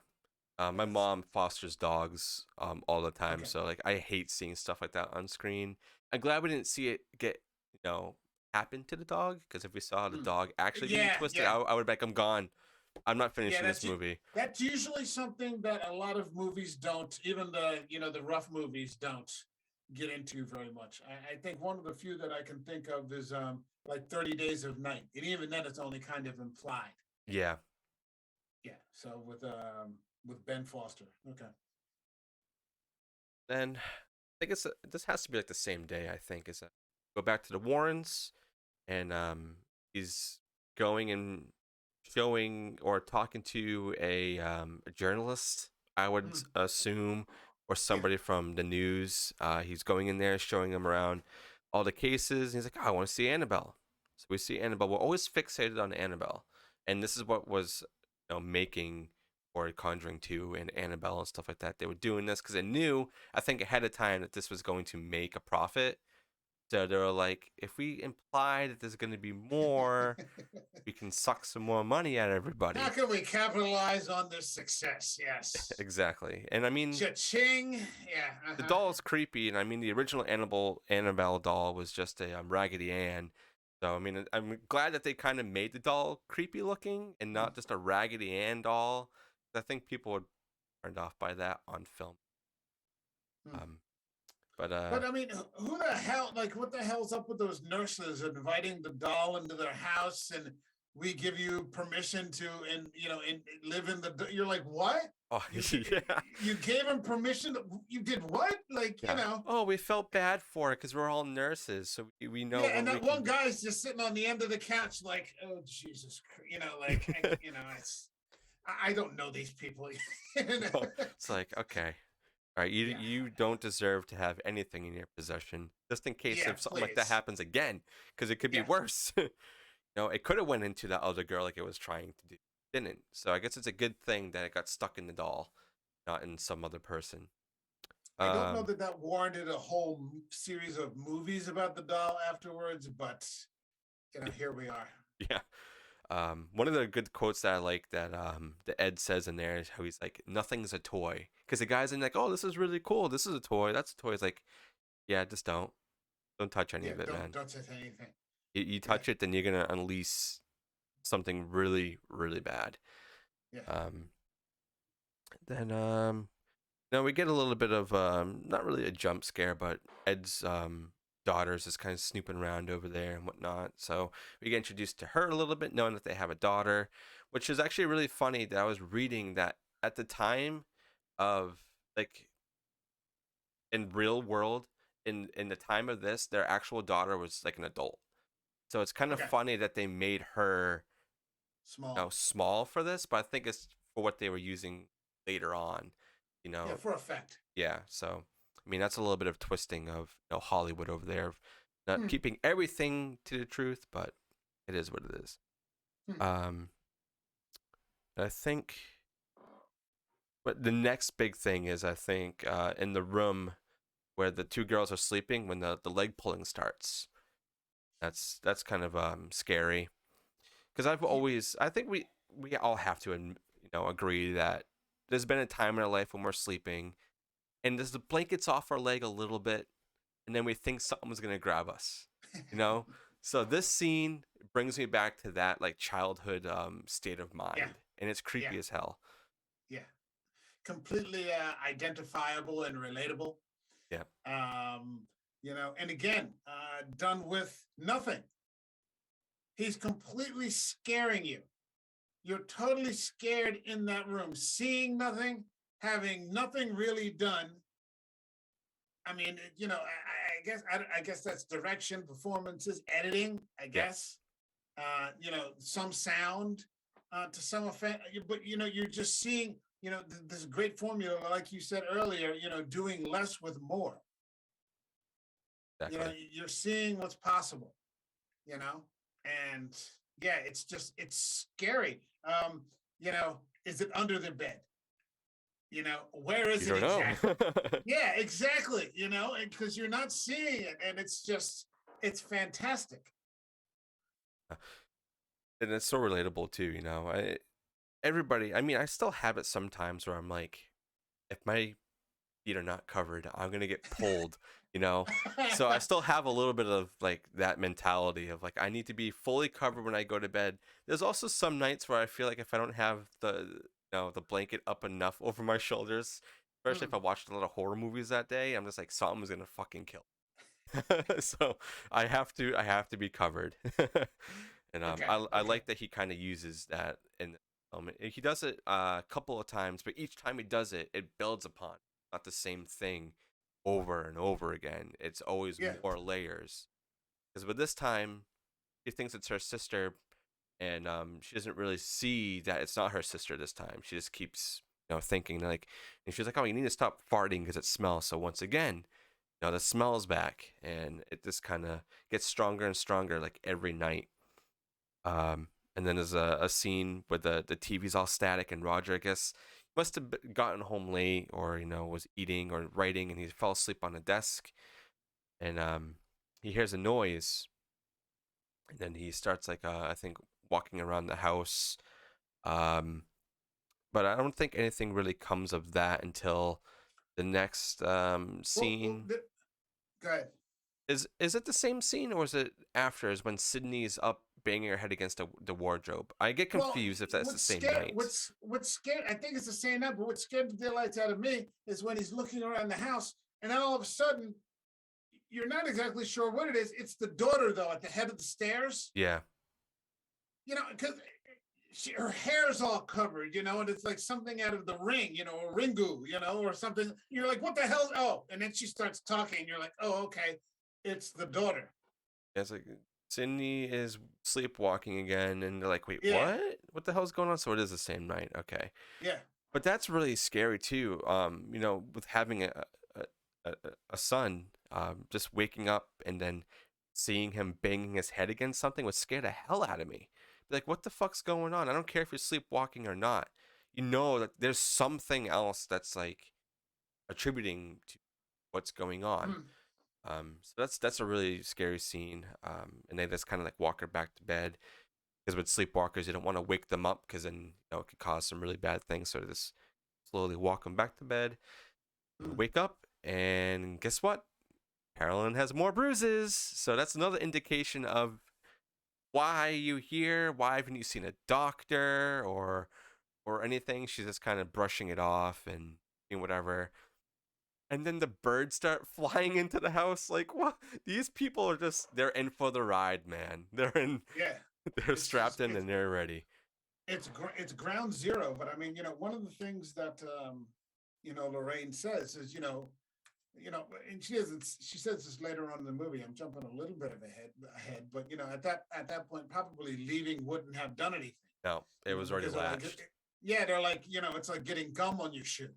My Yes. mom fosters dogs all the time, Okay. so like I hate seeing stuff like that on screen. I'm glad we didn't see it get you know happen to the dog, because if we saw the Mm. dog actually being Yeah, twisted, yeah, I would be like, I'm gone. I'm not yeah. finishing this movie. That's usually something that a lot of movies don't. Even the rough movies don't get into very much. I think one of the few that I can think of is like 30 Days of Night, and even then it's only kind of implied. Yeah. Yeah. So with Ben Foster. Okay. Then I think this has to be like the same day. I think is go back to the Warrens, and he's going and showing or talking to a journalist, I would Mm. assume, or Yeah. somebody from the news. He's going in there, showing him around all the cases. And he's like, "Oh, I want to see Annabelle." So we see Annabelle. We're always fixated on Annabelle, and this is what was making or Conjuring 2 and Annabelle and stuff like that. They were doing this because they knew, I think, ahead of time that this was going to make a profit. So they were like, if we imply that there's going to be more, we can suck some more money out of How everybody. can we capitalize on this success? Yes. Exactly. And I mean, Cha-ching. Yeah. the Uh-huh. doll is creepy, and I mean, the original Annabelle doll was just a Raggedy Ann. So I mean, I'm glad that they kind of made the doll creepy looking and Mm. not just a Raggedy Ann doll. I think people would be turned off by that on film. Mm. Um, but But I mean, who the hell, like, what the hell's up with those nurses inviting the doll into their house, and we give you permission to, and live in the, you're like, what? oh You, yeah, you gave him permission. You did what? Like, yeah. Oh, we felt bad for it because we're all nurses, so we know yeah. And what we that can one do. guy's just sitting on the end of the couch, like, oh, Jesus Christ. Like, it's, I don't know these people. No, it's like, okay, all right, you Yeah. you don't deserve to have anything in your possession, just in case Yeah, if something like that please. happens again, because it could be Yeah. worse. It could have went into that other girl like it was trying to do. It didn't. So I guess it's a good thing that it got stuck in the doll, not in some other person. I don't know Um, that warranted a whole series of movies about the doll afterwards, but here we are. yeah. One of the good quotes that I like that Ed says in there is how he's like, "Nothing's a toy," because the guy's in like, "Oh, this is really cool. This is a toy. That's a toy." It's like, yeah, just don't touch any Yeah, of it, don't man. don't say anything. You Yeah, touch it, then you're gonna unleash something really, really bad. yeah. Um, then now we get a little bit of not really a jump scare, but Ed's daughters is kind of snooping around over there and whatnot. So we get introduced to her a little bit, knowing that they have a daughter, which is actually really funny that I was reading that at the time of like in real world in the time of this, their actual daughter was like an adult. So it's kind of Okay. funny that they made her Small. small for this, but I think it's for what they were using later on. You Yeah, know, for effect. yeah. So I mean, that's a little bit of twisting of Hollywood over there, of not Hmm. keeping everything to the truth, but it is what it is. Hmm. Um, I think, but the next big thing is I think in the room where the two girls are sleeping when the leg pulling starts. That's kind of scary because I think we all have to agree that there's been a time in our life when we're sleeping and there's the blankets off our leg a little bit and then we think something's gonna grab us, you know. So this scene brings me back to that like childhood state of Yeah. mind, and it's Yeah. creepy as hell. Yeah. Completely identifiable and relatable. Yeah, And again, done with nothing. He's completely scaring you. You're totally scared in that room, seeing nothing, having nothing really done. I mean, I guess that's direction, performances, editing. I yeah, guess, some sound to some effect. But you're just seeing, this great formula, like you said earlier. Doing less with more. exactly. You're seeing what's possible. You know, and yeah, it's scary. Is it under the bed? Where You is it don't know. exactly? Yeah, exactly. Because you're not seeing it, and it's fantastic. And it's so relatable too. Everybody. I mean, I still have it sometimes where I'm like, if my feet are not covered, I'm gonna get pulled. You know, so I still have a little bit of like that mentality of like I need to be fully covered when I go to bed. There's also some nights where I feel like if I don't have the blanket up enough over my shoulders, especially if I Mm, watched a lot of horror movies that day, I'm just like something's gonna fucking kill. So I have to be covered. And okay, I okay, like that he kind of uses that in the film. He does it a couple of times, but each time he does it, it builds upon not the same thing over and over again. It's always yeah. more layers. Because with this time, she thinks it's her sister, and she doesn't really see that it's not her sister this time. She just keeps thinking like, and she's like, "Oh, you need to stop farting because it smells." So once again, the smell's back, and it just kind of gets stronger and stronger like every night. And then there's a scene where the TV's all static, and Roger, I guess, must have gotten home late, or was eating or writing, and he fell asleep on the desk, and he hears a noise, and then he starts like I think walking around the house, um, but I don't think anything really comes of that until the next Well, scene. go ahead. Is it the same scene, or is it after? Is when Sydney's up banging her head against the wardrobe? I get Well, confused if that's the what's same scared? night. What's scared? I think it's the same night, but what scared the daylights out of me is when he's looking around the house, and then all of a sudden, you're not exactly sure what it is. It's the daughter, though, at the head of the stairs. Yeah, Because her hair's all covered, and it's like something out of the ring, or Ringu, or something. You're like, what the hell? Oh, and then she starts talking. And you're like, oh, okay, it's the daughter. it's like Sydney is sleepwalking again, and they're like, "Wait, Yeah, what? What the hell's going on?" So it is the same night, okay? yeah. But that's really scary too. With having a, a, a son, just waking up and then seeing him banging his head against something would scare the hell out of me. Be like, what the fuck's going on? I don't care if you're sleepwalking or not. You know that there's something else that's like attributing to what's going on. Mm, So that's a really scary scene. And they just kind of like walk her back to bed because with sleepwalkers, you don't want to wake them up because then it could cause some really bad things. So they just slowly walk them back to bed. mm. Wake up, and guess what? Carolyn has more bruises. So that's another indication of why you here. Why haven't you seen a doctor or anything? She's just kind of brushing it off and doing whatever. And then the birds start flying into the house. Like, what? These people are just—they're in for the ride, man. They're in. Yeah, They're it's strapped just in and they're ready. it's ground zero. But I mean, one of the things that Lorraine says is, and she doesn't. She says this later on in the movie. I'm jumping a little bit of ahead, but at that point, probably leaving wouldn't have done anything. No, it was already Because they're like, latched. yeah, they're like, it's like getting gum on your shoe.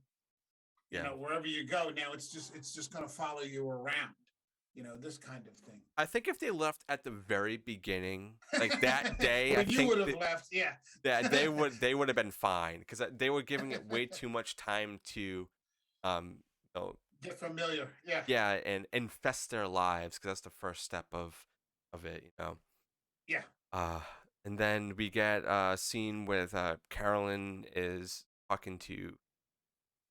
Yeah. Wherever you go now, it's just going to follow you around. This kind of thing. I think if they left at the very beginning, like that day, I When you think would have left, yeah. that they would have been fine because they were giving it way too much time to, um, you know, Get familiar, yeah. yeah, and infest their lives because that's the first step of it, you know. Yeah. Uh, and then we get a scene with Carolyn is talking to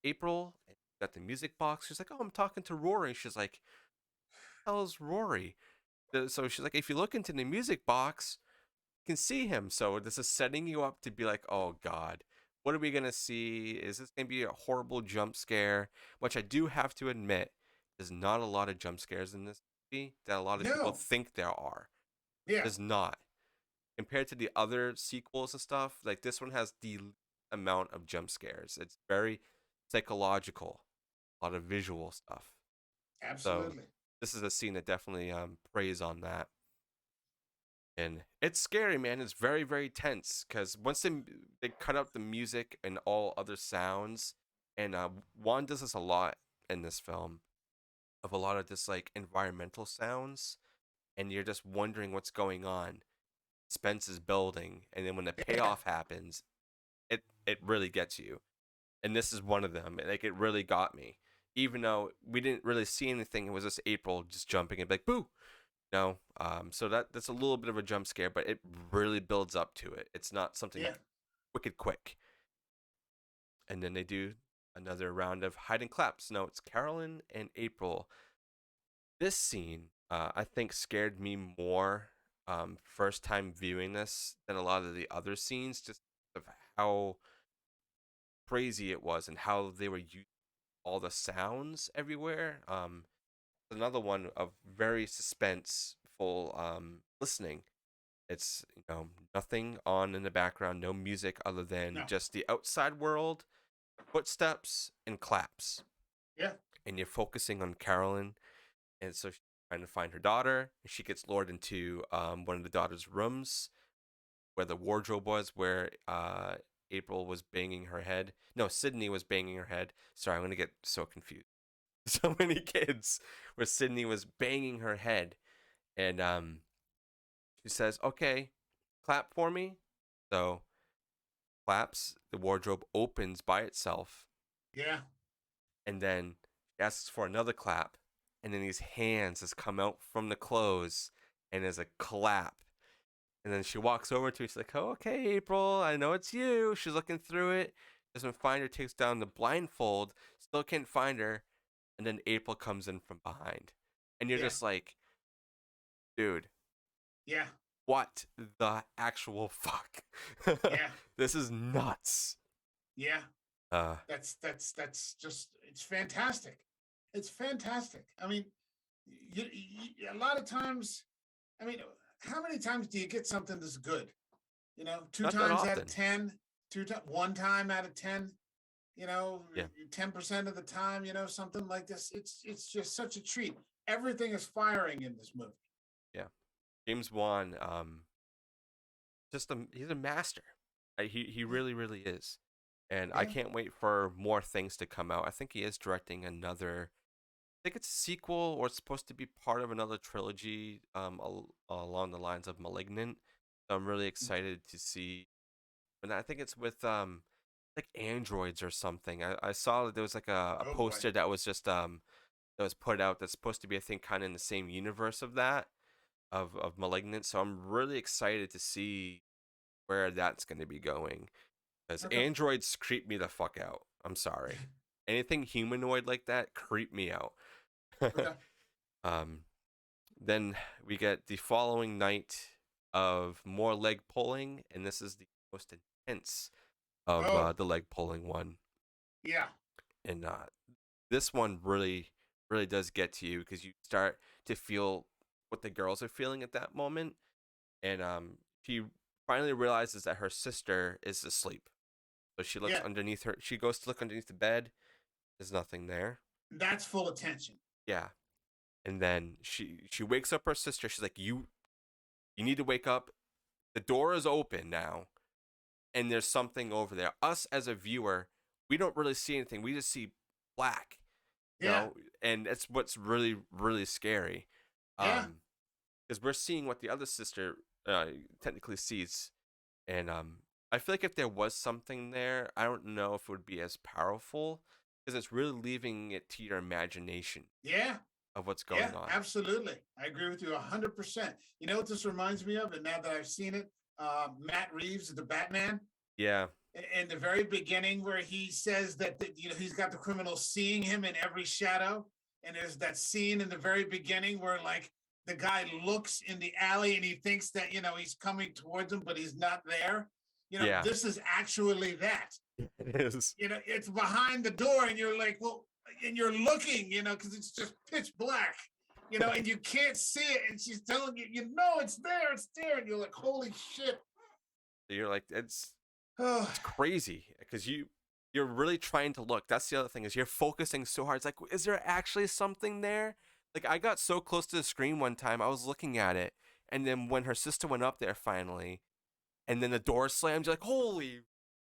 April. And got the music box. She's like, "Oh, I'm talking to Rory." She's like, "How's Rory?" So she's like, "If you look into the music box, you can see him." So this is setting you up to be like, "Oh God, what are we gonna see? Is this gonna be a horrible jump scare?" Which I do have to admit, there's not a lot of jump scares in this movie that a lot of people No. think there are. Yeah. There's not. Compared to the other sequels and stuff, like this one has the amount of jump scares. It's very psychological, a lot of visual stuff. So Absolutely. this is a scene that definitely preys on that. And it's scary, man. It's very, very tense because once they cut out the music and all other sounds, and Juan does this a lot in this film, of a lot of this like environmental sounds, and you're just wondering what's going on. Spence is building, and then when the Yeah. payoff happens, it really gets you. And this is one of them. Like it really got me, even though we didn't really see anything. It was just April just jumping and be like boo. No, so that's a little bit of a jump scare, but it really builds up to it. It's not something Yeah. wicked quick. And then they do another round of hide and claps. No, it's Carolyn and April. This scene, I think, scared me more first time viewing this than a lot of the other scenes, just of how crazy it was and how they were using all the sounds everywhere. Another one of very suspenseful listening. It's nothing on in the background, no music other than No. just the outside world, footsteps and claps, Yeah. and you're focusing on Carolyn, and so she's trying to find her daughter, and she gets lured into one of the daughter's rooms where the wardrobe was, where April was banging her head. No, Sydney was banging her head. Sorry, I'm gonna get so confused. So many kids where Sydney was banging her head, and she says, "Okay, clap for me." So claps. The wardrobe opens by itself, Yeah. and then she asks for another clap, and then these hands just come out from the clothes, and there's a clap. And then she walks over to her. She's like, "Oh, okay, April, I know it's you." She's looking through it, doesn't find her, takes down the blindfold, still can't find her. And then April comes in from behind. And you're Yeah. just like, dude, Yeah. what the actual fuck? Yeah. This is nuts. Yeah. Uh, That's just it's fantastic. It's fantastic. I mean, a lot of times. I mean, how many times do you get something that's good? Two Not that times out of often. 10, one time out of 10. Yeah, 10% of the time. Something like this. It's just such a treat. Everything is firing in this movie. yeah. James Wan, he's a master. He Yeah. really, really is. And I Yeah. can't wait for more things to come out. I think he is directing another. I think it's a sequel or it's supposed to be part of another trilogy along the lines of Malignant. So I'm really excited to see. And I think it's with like androids or something. I saw that there was like a Oh boy. poster that was just that was put out that's supposed to be, I think, kind of in the same universe of that of Malignant. So I'm really excited to see where that's going to be going. Because Okay. androids creep me the fuck out. I'm sorry. Anything humanoid like that creep me out. Okay. um, then we get the following night of more leg pulling, and this is the most intense of Oh the leg pulling one. yeah. And this one really, really does get to you because you start to feel what the girls are feeling at that moment. And she finally realizes that her sister is asleep. So she looks Yeah. underneath her. She goes to look underneath the bed. There's nothing there. That's full attention. Yeah. And then she wakes up her sister. She's like, you need to wake up. The door is open now, and there's something over there. Us as a viewer, we don't really see anything. We just see black, Yeah. and that's what's really really scary. Yeah. Because we're seeing what the other sister technically sees, and I feel like if there was something there, I don't know if it would be as powerful because it's really leaving it to your imagination Yeah. of what's Yeah, going on. absolutely. I agree with you 100%. You know what this reminds me of? And now that I've seen it, Matt Reeves, the Batman, Yeah, in the very beginning, where he says that he's got the criminal seeing him in every shadow, and there's that scene in the very beginning where like the guy looks in the alley and he thinks that he's coming towards him, but he's not there. yeah, This is actually that. it is. It's behind the door, and you're like, well, and you're looking, because it's just pitch black, and you can't see it, and she's telling you, it's there, and you're like, holy shit. You're like, it's crazy because you're really trying to look. That's the other thing is you're focusing so hard. It's like, is there actually something there? Like I got so close to the screen one time, I was looking at it, and then when her sister went up there finally, and then the door slammed, you're like, holy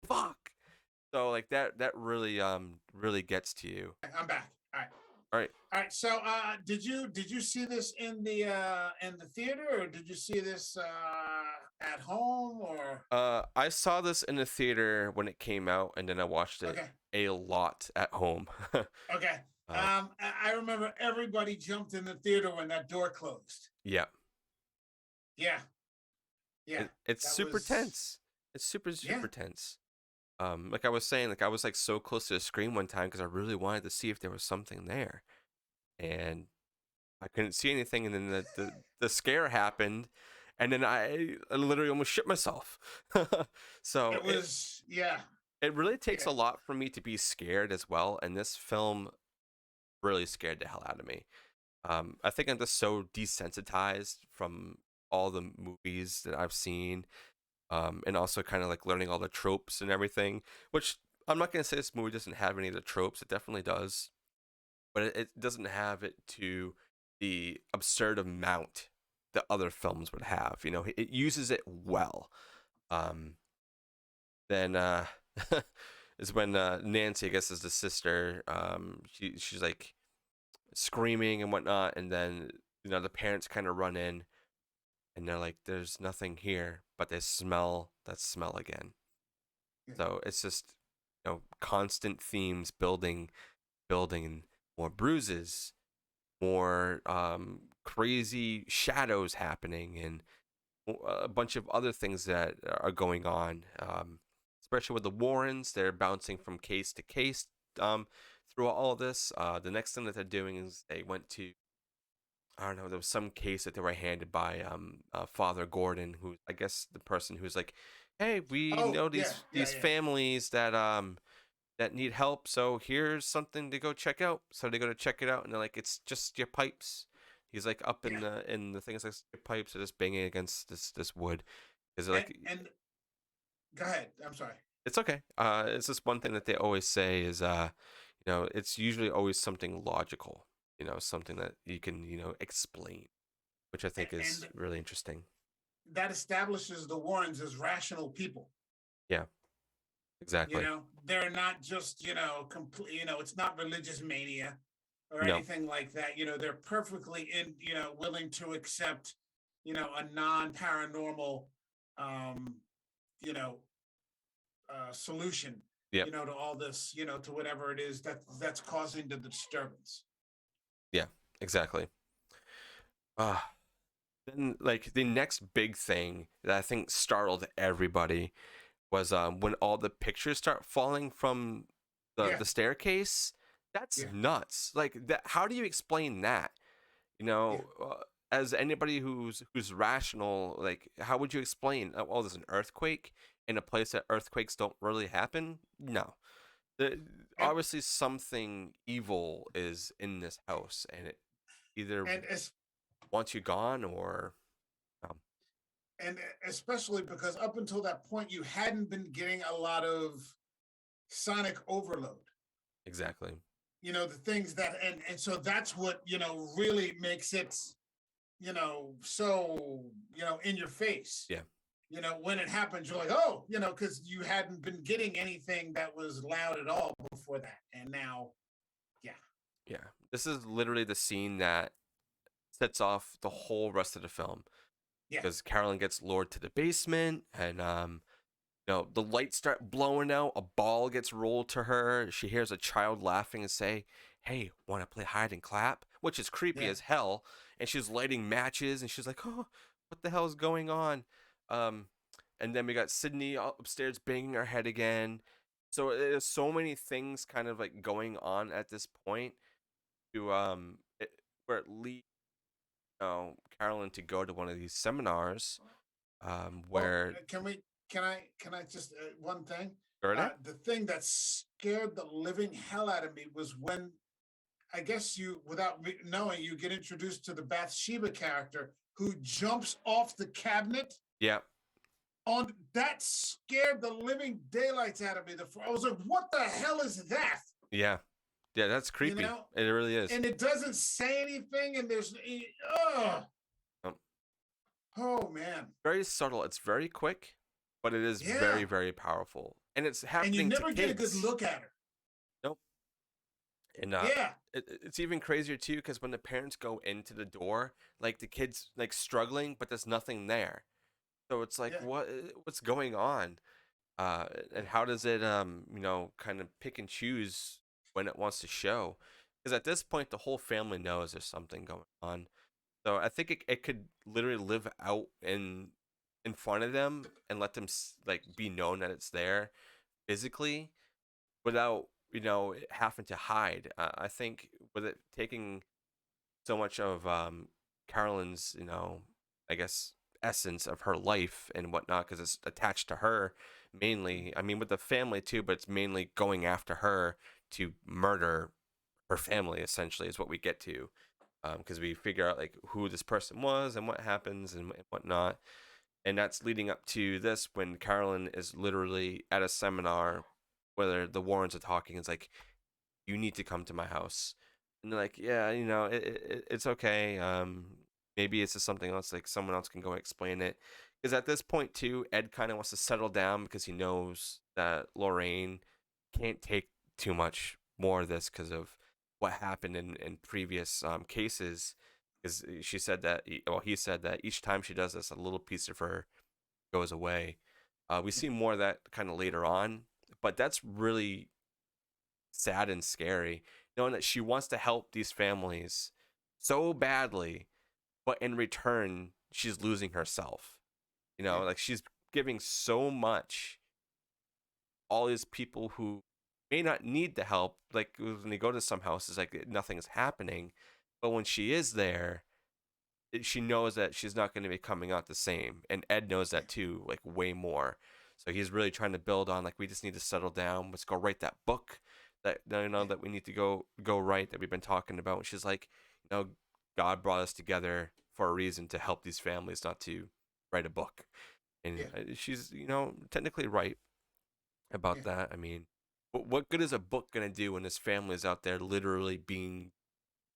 fuck. So like that really gets to you. I'm back. All right. All right. All right. So did you see this in the theater, or did you see this at home, or I saw this in the theater when it came out, and then I watched it okay. a lot at home. Okay. I remember everybody jumped in the theater when that door closed. Yeah. Yeah. Yeah. It's super tense. It's super tense. Like I was saying, like I was like so close to the screen one time because I really wanted to see if there was something there, and I couldn't see anything. And then the scare happened, and then I literally almost shit myself. So it was it really takes a lot for me to be scared as well, and this film really scared the hell out of me. I think I'm just so desensitized from all the movies that I've seen, and also kind of like learning all the tropes and everything. Which I'm not gonna say this movie doesn't have any of the tropes; it definitely does, but it doesn't have it to the absurd amount that other films would have. It uses it well. Um, then is when Nancy, I guess, is the sister. She's like screaming and whatnot, and then the parents kind of run in, and they're like, "There's nothing here," but they smell that smell again. Yeah. So it's just constant themes building, more bruises, more crazy shadows happening, and a bunch of other things that are going on. Especially with the Warrens, they're bouncing from case to case through all this. The next thing that they're doing is they went to, I don't know, there was some case that they were handed by Father Gordon, who I guess the person who's like, hey, we know these families that need help, so here's something to go check out. So they go to check it out, and they're like, it's just your pipes. He's like up in the things like your pipes are just banging against this wood. Is it like and go ahead. I'm sorry. It's okay. It's just one thing that they always say is it's usually always something logical. Something that you can explain, which I think is really interesting. That establishes the Warrens as rational people. Yeah, exactly. They're not just complete. It's not religious mania or anything like that. They're perfectly willing to accept a non-paranormal solution to all this, to whatever it is that's causing the disturbance. Yeah, exactly. Then like the next big thing that I think startled everybody was when all the pictures start falling from the staircase. That's nuts. Like that, how do you explain that? As anybody who's rational, like how would you explain? Oh, there's an earthquake in a place that earthquakes don't really happen. No, obviously something evil is in this house, and it either wants you gone or. And especially because up until that point, you hadn't been getting a lot of sonic overload. Exactly. the things that, and so that's what, really makes it, so, in your face. Yeah. When it happens, you're like, oh, because you hadn't been getting anything that was loud at all before that. And now, yeah. Yeah. This is literally the scene that sets off the whole rest of the film Yeah. because Carolyn gets lured to the basement and the lights start blowing out. A ball gets rolled to her. She hears a child laughing and say, "Hey, want to play hide and clap?" Which is creepy Yeah. as hell. And she's lighting matches and she's like, "Oh, what the hell is going on?" Um, and then we got Sydney upstairs banging her head again. So there's so many things kind of like going on at this point to where it leads Carolyn to go to one of these seminars Well, where can I just, one thing? Gerda? The thing that scared the living hell out of me was when, I guess you, without knowing, you get introduced to the Bathsheba character who jumps off the cabinet. Yeah. On that scared the living daylights out of me. I was like, "What the hell is that?" Yeah. Yeah, that's creepy. It really is. And it doesn't say anything, and there's, Um, oh man, very subtle. It's very quick, but it is very, yeah. very powerful. And it's And you happening to never get a good kids. look at her. Nope. And Yeah, it's even crazier too because when the parents go into the door, like the kids like struggling, but there's nothing there. So it's like, yeah, what's going on? And how does it kind of pick and choose when it wants to show? Because at this point, the whole family knows there's something going on. So I think it could literally live out in front of them and let them like be known that it's there physically without having to hide. I think with it taking so much of Carolyn's I guess essence of her life and whatnot because it's attached to her mainly. I mean with the family too, but it's mainly going after her to murder her family. Essentially, is what we get to because we figure out like who this person was and what happens and whatnot. And that's leading up to this when Carolyn is literally at a seminar where the Warrens are talking. It's like, you need to come to my house. And they're like, yeah, it's okay. Maybe it's just something else. Like someone else can go explain it. Because at this point too, Ed kind of wants to settle down because he knows that Lorraine can't take too much more of this because of what happened in previous cases. Because she said that, he said that each time she does this, a little piece of her goes away. We see more of that kind of later on, but that's really sad and scary, knowing that she wants to help these families so badly, but in return, she's losing herself. yeah, Like she's giving so much, all these people who may not need the help, like when they go to some houses, like nothing's happening. But when she is there, she knows that she's not going to be coming out the same. And Ed knows that too, like way more. So he's really trying to build on, like, we just need to settle down. Let's go write that book that yeah, that we need to go write that we've been talking about. And she's like, God brought us together for a reason to help these families, not to write a book. And yeah, she's technically right about yeah. that. I mean, what good is a book gonna do when this family is out there literally being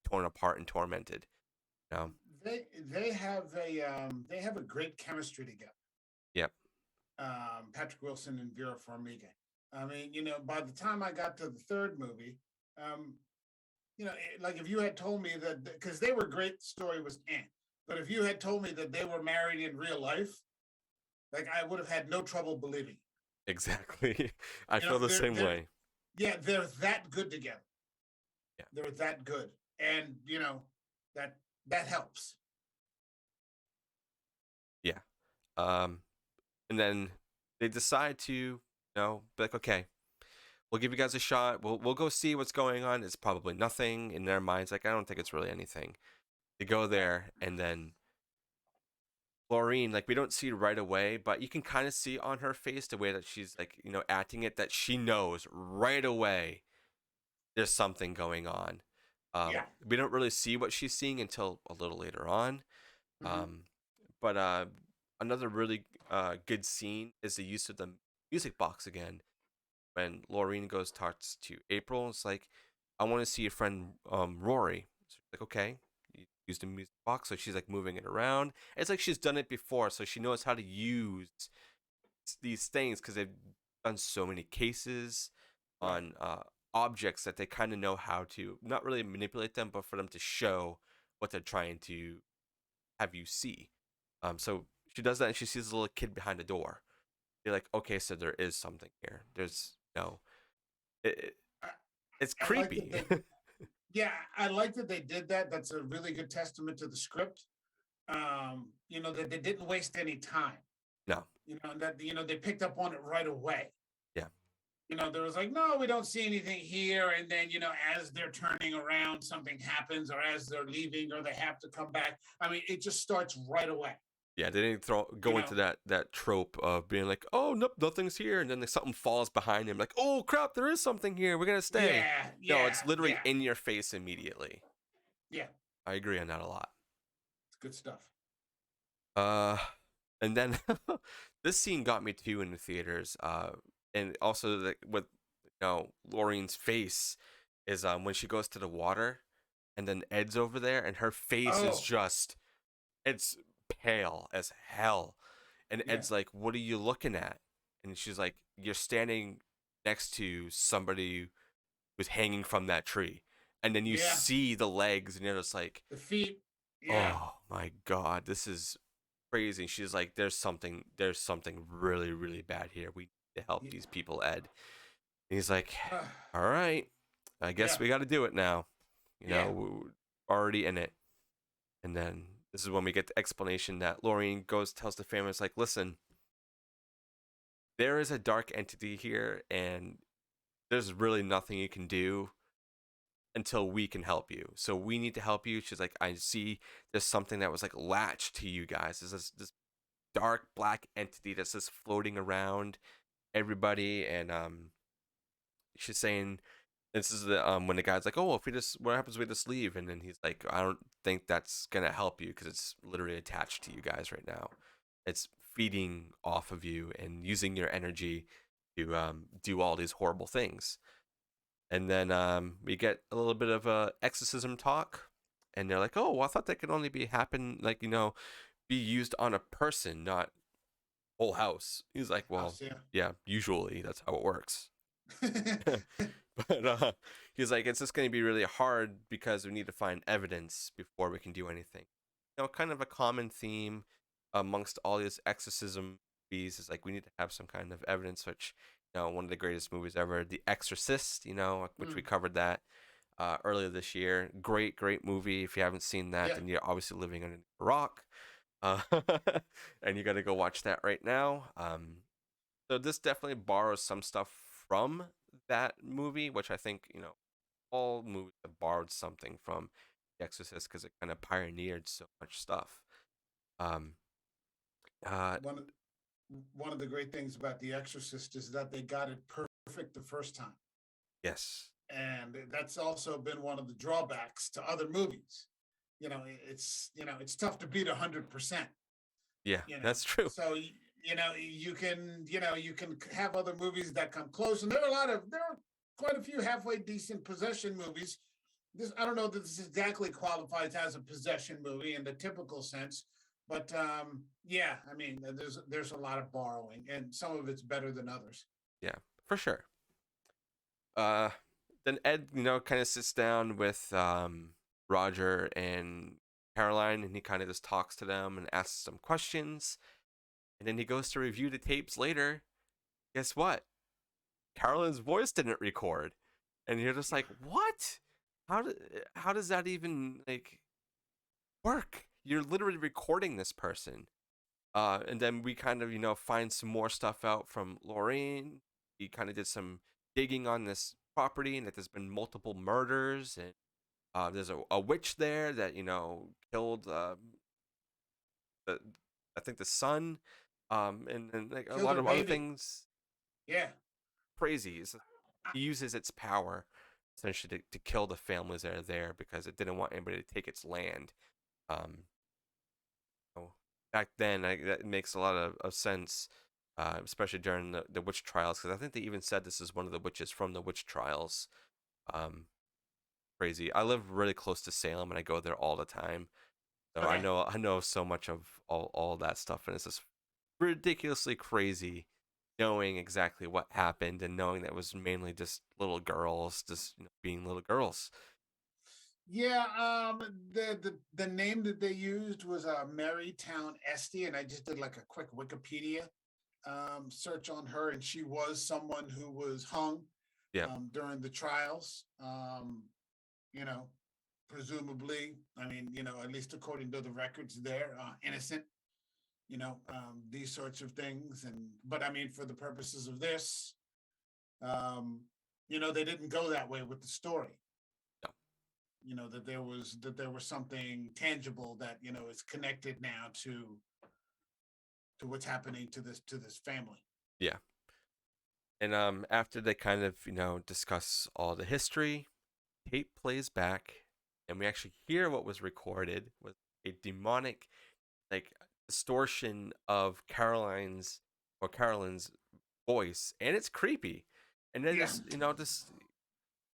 torn apart and tormented? You know? They have a great chemistry together. Yep. Patrick Wilson and Vera Farmiga. I mean, by the time I got to the third movie, um, like if you had told me that, because they were great, the story was but if you had told me that they were married in real life, like I would have had no trouble believing. Exactly. I feel the same way. Yeah, they're that good together. Yeah. They're that good, and that that helps. Yeah. Um, and then they decide to, be like, okay, we'll give you guys a shot. We'll go see what's going on. It's probably nothing in their minds. Like, I don't think it's really anything. They go there, and then Laureen, like, we don't see right away, but you can kind of see on her face the way that she's like, acting it, that she knows right away there's something going on. Yeah. We don't really see what she's seeing until a little later on. Mm-hmm. But another really good scene is the use of the music box again. When Laureen goes talks to April, it's like, I want to see your friend Rory. So she's like, okay. You used the music box, so she's like moving it around. It's like she's done it before, so she knows how to use these things because they've done so many cases Right. on objects that they kind of know how to not really manipulate them, but for them to show what they're trying to have you see. So she does that, and she sees a little kid behind a door. You're like, okay, so there is something here. There's no, it, it- I, it's I like that creepy. they, yeah, I like that they did that. That's a really good testament to the script. That they didn't waste any time. No, And that they picked up on it right away. yeah, There was like, no, we don't see anything here. And then, as they're turning around, something happens, or as they're leaving, or they have to come back. I mean, it just starts right away. yeah. They didn't You go know, into that trope of being like, oh nope, nothing's here, and then like, something falls behind him, like, oh crap, there is something here. We're gonna stay. yeah, No, yeah, it's literally yeah, in your face immediately. yeah. I agree on that a lot. It's good stuff. Uh, and then this scene got me too in the theaters. And also with Lorraine's face is when she goes to the water, and then Ed's over there, and her face is Oh, just it's pale as hell, and yeah, Ed's like, "What are you looking at?" And she's like, "You're standing next to somebody who's hanging from that tree." And then you yeah. see the legs, and you're just like, The feet. Yeah, "Oh my god, this is crazy." She's like, there's something really, really bad here. We need to help yeah, these people, Ed. And he's like, uh, all right, I yeah, guess we got to do it now. yeah, We're already in it. And then this is when we get the explanation that Lorraine tells the family, it's like, listen, there is a dark entity here, and there's really nothing you can do until we can help you. So we need to help you. She's like, I see there's something that was like latched to you guys. There's this dark black entity that's just floating around everybody, and she's saying this is the when the guy's like, oh, if we just what happens if we just leave, and then he's like, I don't think that's gonna help you because it's literally attached to you guys right now. It's feeding off of you and using your energy to do all these horrible things. And then we get a little bit of a exorcism talk, and they're like, oh, well, I thought that could only be happen like be used on a person, not whole house. He's like, well, house. Yeah. yeah, usually that's how it works. But he's like, it's just going to be really hard because we need to find evidence before we can do anything. Kind of a common theme amongst all these exorcism movies is like we need to have some kind of evidence, which one of the greatest movies ever, The Exorcist, which we Mm, covered that earlier this year. Great, great movie. If you haven't seen that, yeah. then you're obviously living under a rock. Uh, and you got to go watch that right now. So this definitely borrows some stuff from that movie, which I think all movies have borrowed something from The Exorcist because it kind of pioneered so much stuff. Um, uh, One of one of the great things about The Exorcist is that they got it perfect the first time, yes, and that's also been one of the drawbacks to other movies. It's tough to beat 100%. yeah, that's true. So you can have other movies that come close, and there are quite a few halfway decent possession movies. This I don't know that this exactly qualifies as a possession movie in the typical sense, but yeah, I mean, there's a lot of borrowing, and some of it's better than others. Yeah, for sure. Uh, then Ed, kind of sits down with Roger and Caroline, and he kind of just talks to them and asks some questions. And then he goes to review the tapes later. Guess what? Carolyn's voice didn't record, and you're just like, what? How does that even like work? You're literally recording this person. And then we kind of find some more stuff out from Lorraine. He kind of did some digging on this property, and that there's been multiple murders, and there's a witch there that killed the I think the son, and like a Killed lot her of other baby. things Yeah. crazy. It uses its power essentially to kill the families that are there because it didn't want anybody to take its land. Um, so back then, that makes a lot of sense, especially during the witch trials, because I think they even said this is one of the witches from the witch trials. Um, crazy. I live really close to Salem, and I go there all the time. So Okay. I know so much of all that stuff, and it's just ridiculously crazy knowing exactly what happened and knowing that it was mainly just little girls, just being little girls. Yeah, the name that they used was Marytown Esty, and I just did like a quick Wikipedia search on her, and she was someone who was hung Yeah, during the trials. You know, presumably, I mean, at least according to the records, there, innocent. These sorts of things, but I mean, for the purposes of this, um, they didn't go that way with the story. no, That there was something tangible that is connected now to what's happening to this family. yeah. And after they kind of discuss all the history, tape plays back, and we actually hear what was recorded with a demonic like distortion of Carolyn's voice, and it's creepy. And they're Yeah. just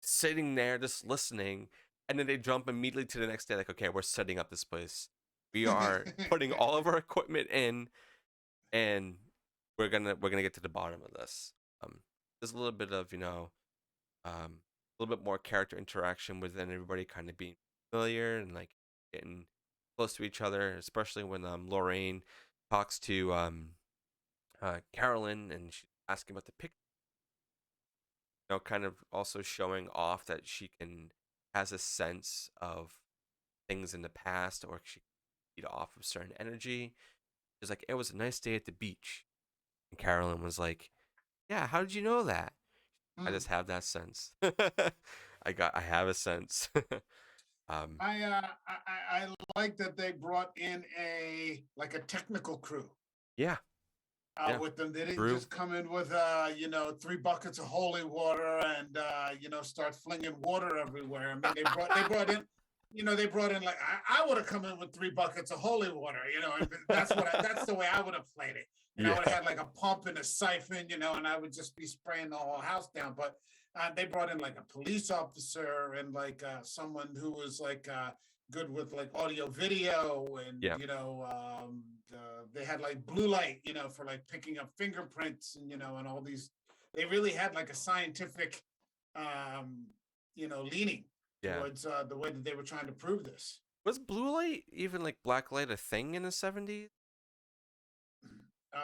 sitting there, just listening, and then they jump immediately to the next day, like, okay, we're setting up this place. We are putting all of our equipment in, and we're gonna get to the bottom of this. There's a little bit of a little bit more character interaction within everybody kind of being familiar and like getting close to each other, especially when Lorraine talks to Carolyn and she's asking about the picture, kind of also showing off that she has a sense of things in the past, or she can feed off of certain energy. She's like, it was a nice day at the beach. And Carolyn was like, yeah, how did you know that? I Mm. just have that sense. I have a sense. um, I like that they brought in a technical crew yeah, yeah, with them. They didn't Drew. just come in with 3 buckets of holy water and start flinging water everywhere. I mean, they brought in. Like I would have come in with 3 buckets of holy water, and that's the way I would have played it. I would Yeah, have had like a pump and a siphon, and I would just be spraying the whole house down. But they brought in like a police officer and like someone who was like good with like audio video, and yeah, they had like blue light, for like picking up fingerprints, and all these. They really had like a scientific, um, leaning yeah. towards the way that they were trying to prove this. Was blue light, even like black light, a thing in the 70s?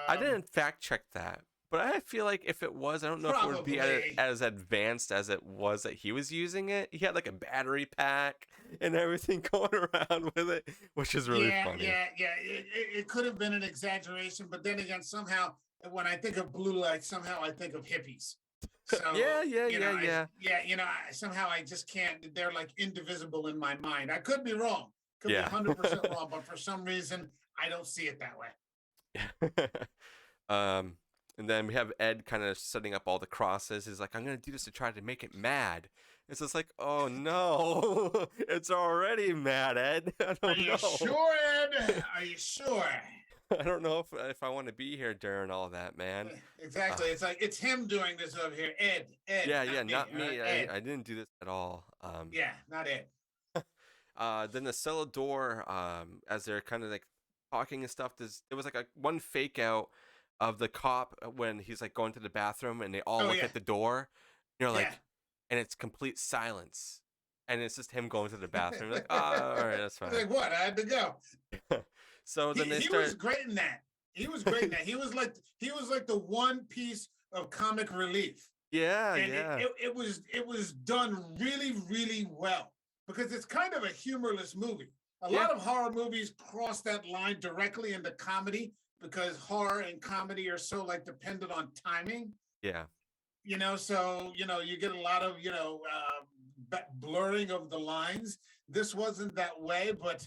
I Um, didn't fact check that, but I feel like if it was, I don't know if it would be Probably. as advanced as it was that he was using it. He had like a battery pack and everything going around with it, which is really Yeah, funny. yeah, yeah. It could have been an exaggeration, but then again, somehow when I think of blue light, somehow I think of hippies. So Yeah, yeah, yeah, yeah, somehow I just can't. They're like indivisible in my mind. I could be wrong. Could be yeah. 100% wrong, but for some reason I don't see it that way. um, and then we have Ed kind of setting up all the crosses. He's like, I'm gonna do this to try to make it mad. It's just like, oh no, it's already mad, Ed. I Are don't you know. sure, Ed? Are you sure? I don't know if I want to be here during all that, man. Uh, Exactly. It's like it's him doing this over here. Ed, yeah, yeah, not me. not All right, me. Ed. I didn't do this at all. Yeah, not Ed. Then the cellar door, as they're kind of like talking and stuff, there was like a one fake out of the cop when he's like going to the bathroom and they all Oh look yeah, at the door. yeah. Like, and it's complete silence, and it's just him going to the bathroom. You're like, oh, all right, that's I was fine. like, what? I had to go. So He then they he was start, great in that. He was great in that. He was like the one piece of comic relief, yeah, and it yeah, it, it was it was done really really well because it's kind of a humorless movie. A yeah, lot of horror movies cross that line directly into comedy because horror and comedy are so like dependent on timing. yeah, So you get a lot of blurring of the lines. This wasn't that way, but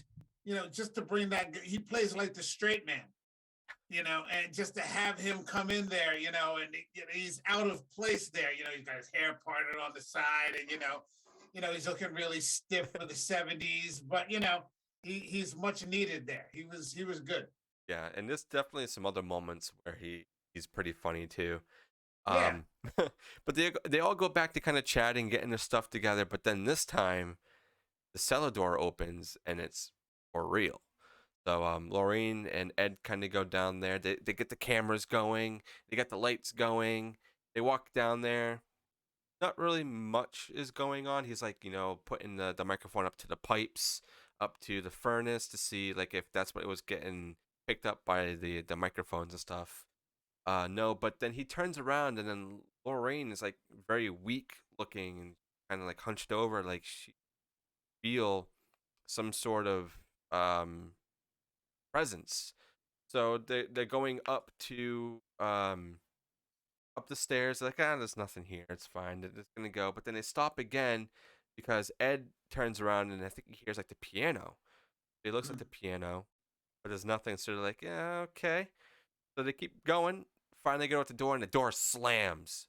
just to bring that, he plays like the straight man, and just to have him come in there, and he's out of place there. He's got his hair parted on the side, and he's looking really stiff for the '70s, but he's much needed there. He was good. yeah. And there's definitely some other moments where he's pretty funny too. Yeah. Um, but they all go back to kind of chatting, getting their stuff together. But then this time, the cellar door opens and it's for real. So Lorraine and Ed kind of go down there. They get the cameras going. They got the lights going. They walk down there. Not really much is going on. He's like, putting the microphone up to the pipes, up to the furnace to see like if that's what it was getting picked up by the microphones and stuff. No, but then he turns around and then Lorraine is like very weak looking and kind of like hunched over, like she feel some sort of presence. So they're going up to up the stairs. They're like, there's nothing here. It's fine. They're just gonna go. But then they stop again because Ed turns around and I think he hears like the piano. He looks at Mm. the piano, but there's nothing. So they're like, yeah, okay. So they keep going. Finally, get out the door, and the door slams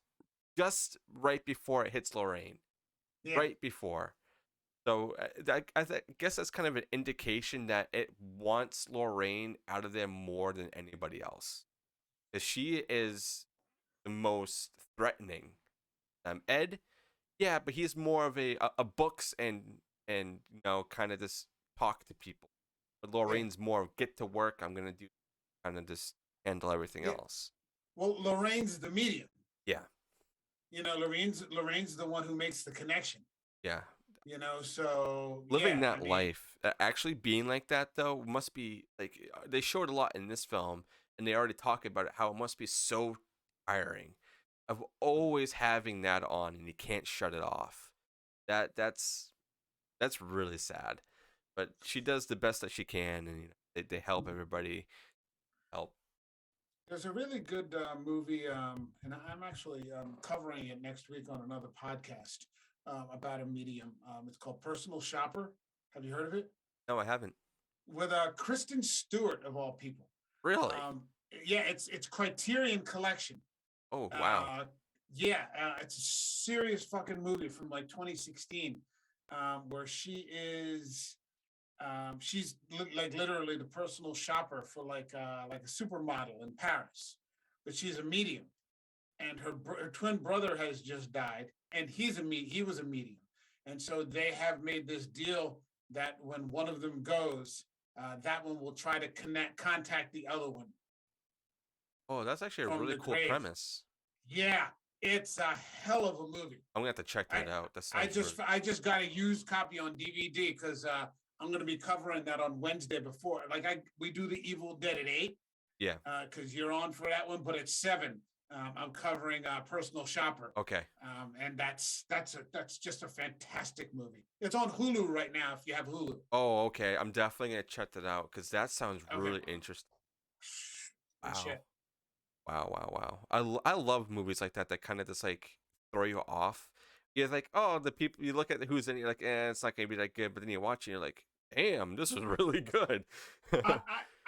just right before it hits Lorraine. Yeah. Right before. So guess that's kind of an indication that it wants Lorraine out of there more than anybody else. Because she is the most threatening. Ed, yeah, but he's more of a books and kind of just talk to people. But Yeah. Lorraine's more get to work. I'm gonna do kind of just handle everything Yeah. else. Well, Lorraine's the medium. Yeah, Lorraine's the one who makes the connection. yeah. So Living yeah, I that mean, life, actually being like that though, must be like they showed a lot in this film, and they already talk about it how it must be so tiring of always having that on and you can't shut it off. That's really sad. But she does the best that she can, and they help everybody help. there's a really good movie, and I'm actually covering it next week on another podcast about a medium. It's called Personal Shopper. Have you heard of it? No, I haven't. With Kristen Stewart of all people. Really? Um, yeah, it's Criterion Collection. Oh wow. Uh, yeah, it's a serious fucking movie from like 2016, where she's like literally the personal shopper for like a supermodel in Paris, but she's a medium, and her twin brother has just died, and he was a medium, and so they have made this deal that when one of them goes, that one will try to contact the other one Oh, that's actually a from really the cool grave. premise. Yeah, it's a hell of a movie. I'm gonna have to check I that out. That I sounds really. just I just got a used copy on DVD because I'm going to be covering that on Wednesday before. We do the Evil Dead at 8 Yeah. because you're on for that one, but at 7 I'm covering Personal Shopper, Okay. and that's just a fantastic movie. It's on Hulu right now if you have Hulu. Oh, okay. I'm definitely gonna check that out because that sounds Okay, really interesting. good Wow. shit. Wow, wow, wow. I love movies like that that kind of just like throw you off. You're like, oh, the people you look at who's in it, you're like, it's not gonna be that good. But then you watch it, and you're like, damn, this is really good.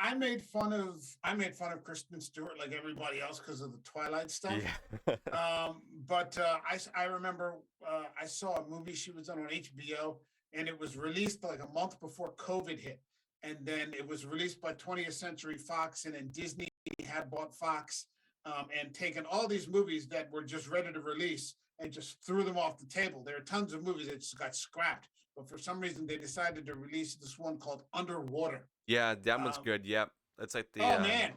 I made fun of Kristen Stewart like everybody else because of the Twilight stuff. Yeah. But I remember I saw a movie she was on HBO, and it was released like a month before COVID hit, and then it was released by 20th Century Fox, and then Disney had bought Fox, and taken all these movies that were just ready to release and just threw them off the table. There are tons of movies that just got scrapped, but for some reason they decided to release this one called Underwater. Yeah, that one's Um, good. Yep. It's like the oh man,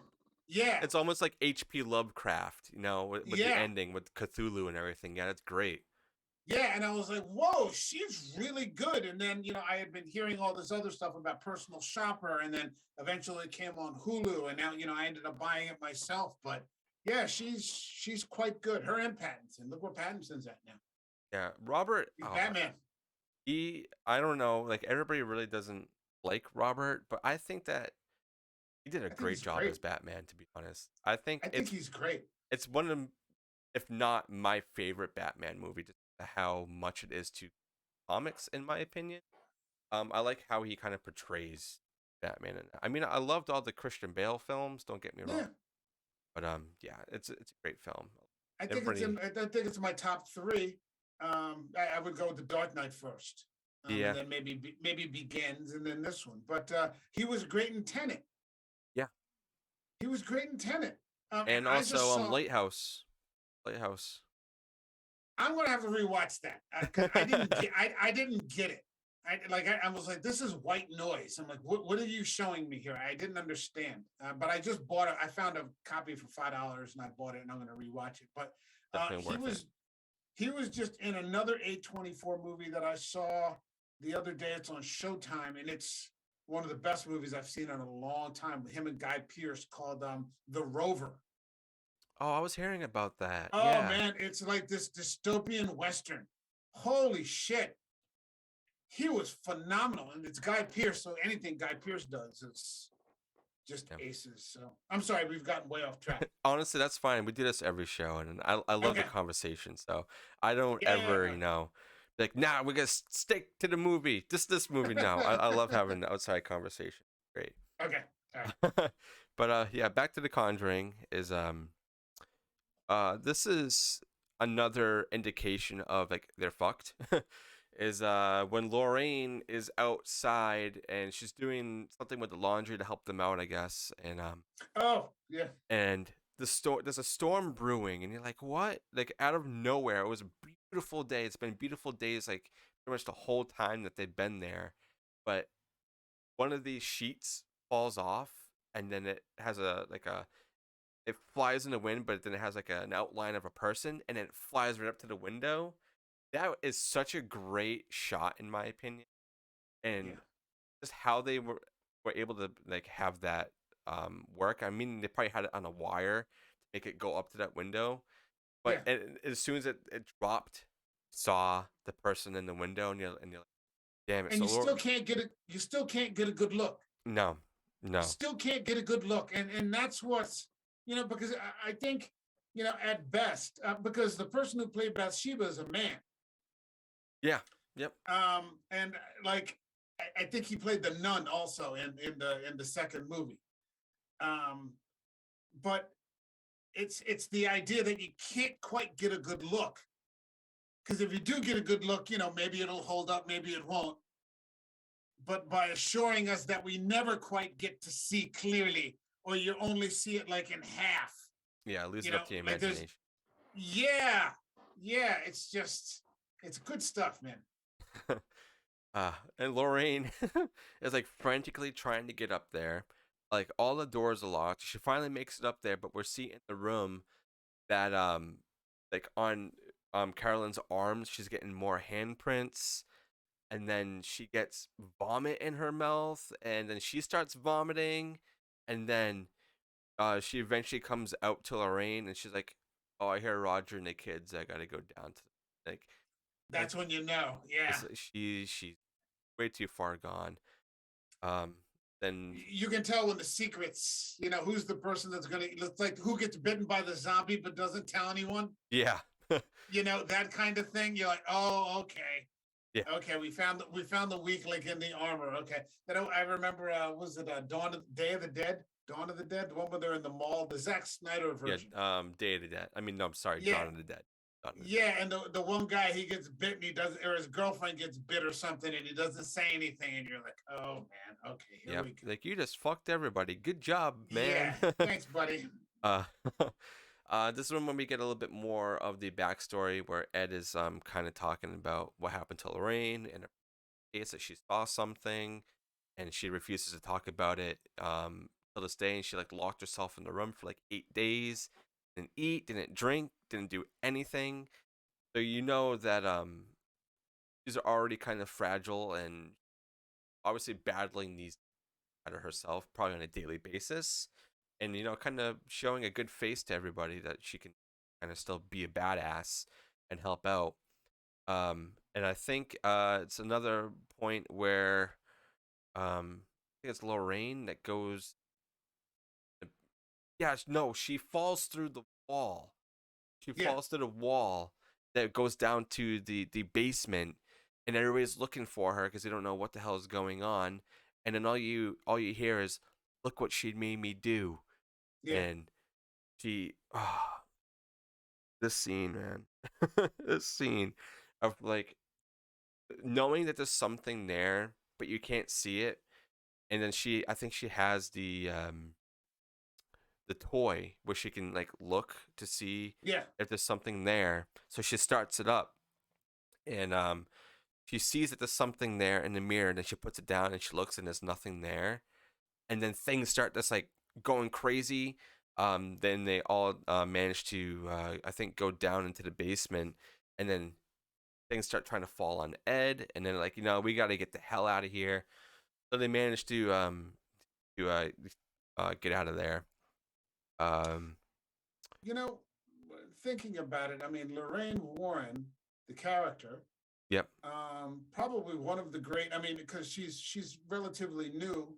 yeah, it's almost like H.P. Lovecraft, with the yeah, ending with Cthulhu and everything. Yeah, that's great. yeah. And I was like, whoa, she's really good. And then, I had been hearing all this other stuff about Personal Shopper, and then eventually it came on Hulu, and now, I ended up buying it myself. But yeah, she's quite good. Her and Pattinson. Look where Pattinson's at now. Yeah, Robert. He's Batman. I don't know, like everybody really doesn't like Robert, but I think that he did a I think great he's job great. as Batman, to be honest. I think I think he's great. it's one of them, if not my favorite Batman movie, just how much it is to comics, in my opinion. I like how he kind of portrays Batman, and I mean, I loved all the Christian Bale films. Don't get me Yeah, wrong, but yeah, it's a great film. I Everybody, think it's my top three. I would go with the Dark Knight first, yeah, and then maybe Begins, and then this one. But he was great in Tenet. yeah, He was great in Tenet. And and I just also saw, Lighthouse. Playhouse. I'm gonna have to rewatch that because I didn't get I didn't get it. I was like, this is white noise. I'm like, what are you showing me here? I didn't understand. But I just bought it. I found a copy for $5 and I bought it and I'm gonna rewatch it. But Definitely worth it. he was just in another A24 movie that I saw the other day. It's on Showtime and it's one of the best movies I've seen in a long time with him and Guy Pearce called The Rover. Oh, I was hearing about that. Oh Yeah. man, it's like this dystopian western. Holy shit. He was phenomenal. And it's Guy Pearce, so anything Guy Pearce does is just Yeah. aces. So I'm sorry, we've gotten way off track. Honestly, that's fine. We do this every show, and I love the Okay. conversation. So I don't ever, Yeah. like, nah, we're gonna stick to the movie. This movie now. I love having the outside conversation. Great. Okay. All right. But yeah, back to the Conjuring is this is another indication of like they're fucked. Is when Lorraine is outside and she's doing something with the laundry to help them out, I guess, Oh, yeah. and there's a storm brewing, and you're like, what? Like out of nowhere, it was a beautiful day. It's been beautiful days like pretty much the whole time that they've been there, but one of these sheets falls off, and then it has it flies in the wind, but then it has like an outline of a person, and it flies right up to the window. That is such a great shot, in my opinion, and Yeah. just how they were able to like have that work. I mean, they probably had it on a wire to make it go up to that window, but Yeah. as soon as it dropped, saw the person in the window, and you're like, damn it. And So Lord, you still can't get a good look. no, You no, still can't get a good look. And that's what's, because I think, at best, because the person who played Bathsheba is a man. yeah, yep, And like I think he played the nun also in the second movie. Um, but it's the idea that you can't quite get a good look. Because if you do get a good look, maybe it'll hold up, maybe it won't. But by assuring us that we never quite get to see clearly, or you only see it like in half, yeah. Leaves it up to your like there's, imagination. yeah, yeah, it's good stuff, man. And Lorraine is like frantically trying to get up there. Like all the doors are locked. She finally makes it up there, but we're seeing in the room that like on Carolyn's arms, she's getting more handprints, and then she gets vomit in her mouth, and then she starts vomiting, and then she eventually comes out to Lorraine, and she's like, "Oh, I hear Roger and the kids. I gotta go down to like like That's when you know, yeah. she's way too far gone." Um, then You can tell when the secrets, who's the person that's gonna look like who gets bitten by the zombie but doesn't tell anyone. yeah, That kind of thing. You're like, oh, okay. yeah, Okay, we found the weak link in the armor. Okay. Then I remember was it Day of the Dead? Dawn of the Dead? The one where they're in the mall, the Zack Snyder yeah. version. Day of the Dead. I mean, no, I'm sorry, Yeah. Dawn of the Dead. Dawn of the Dead. Yeah, and the one guy he gets bit and he doesn't, or his girlfriend gets bit or something and he doesn't say anything and you're like, oh man, okay, here Yep. we go. Like you just fucked everybody. Good job, Yeah, man. thanks, buddy. uh, this is when we get a little bit more of the backstory where Ed is kind of talking about what happened to Lorraine and her case that she saw something and she refuses to talk about it till this day, and she like locked herself in the room for like 8 days, didn't eat, didn't drink, didn't do anything. So you know that she's already kind of fragile and obviously battling these out of herself probably on a daily basis, and kind of showing a good face to everybody that she can kind of still be a badass and help out. And I think it's another point where I think it's Lorraine that goes. Yeah, no, she falls through the wall. She Yeah, falls through the wall that goes down to the basement, and everybody's looking for her because they don't know what the hell is going on. And then all you hear is, "Look what she made me do," yeah, and she, this scene, man, this scene of like knowing that there's something there, but you can't see it, and then I think she has the toy where she can like look to see Yeah. if there's something there. So she starts it up, and she sees that there's something there in the mirror, and then she puts it down and she looks and there's nothing there. And then things start just like going crazy. Then they all manage to, I think, go down into the basement, and then things start trying to fall on Ed, and then like, we got to get the hell out of here. So they manage to get out of there. Um, You know, thinking about it, I mean, Lorraine Warren, the character, yep, probably one of the great. I mean, because she's relatively new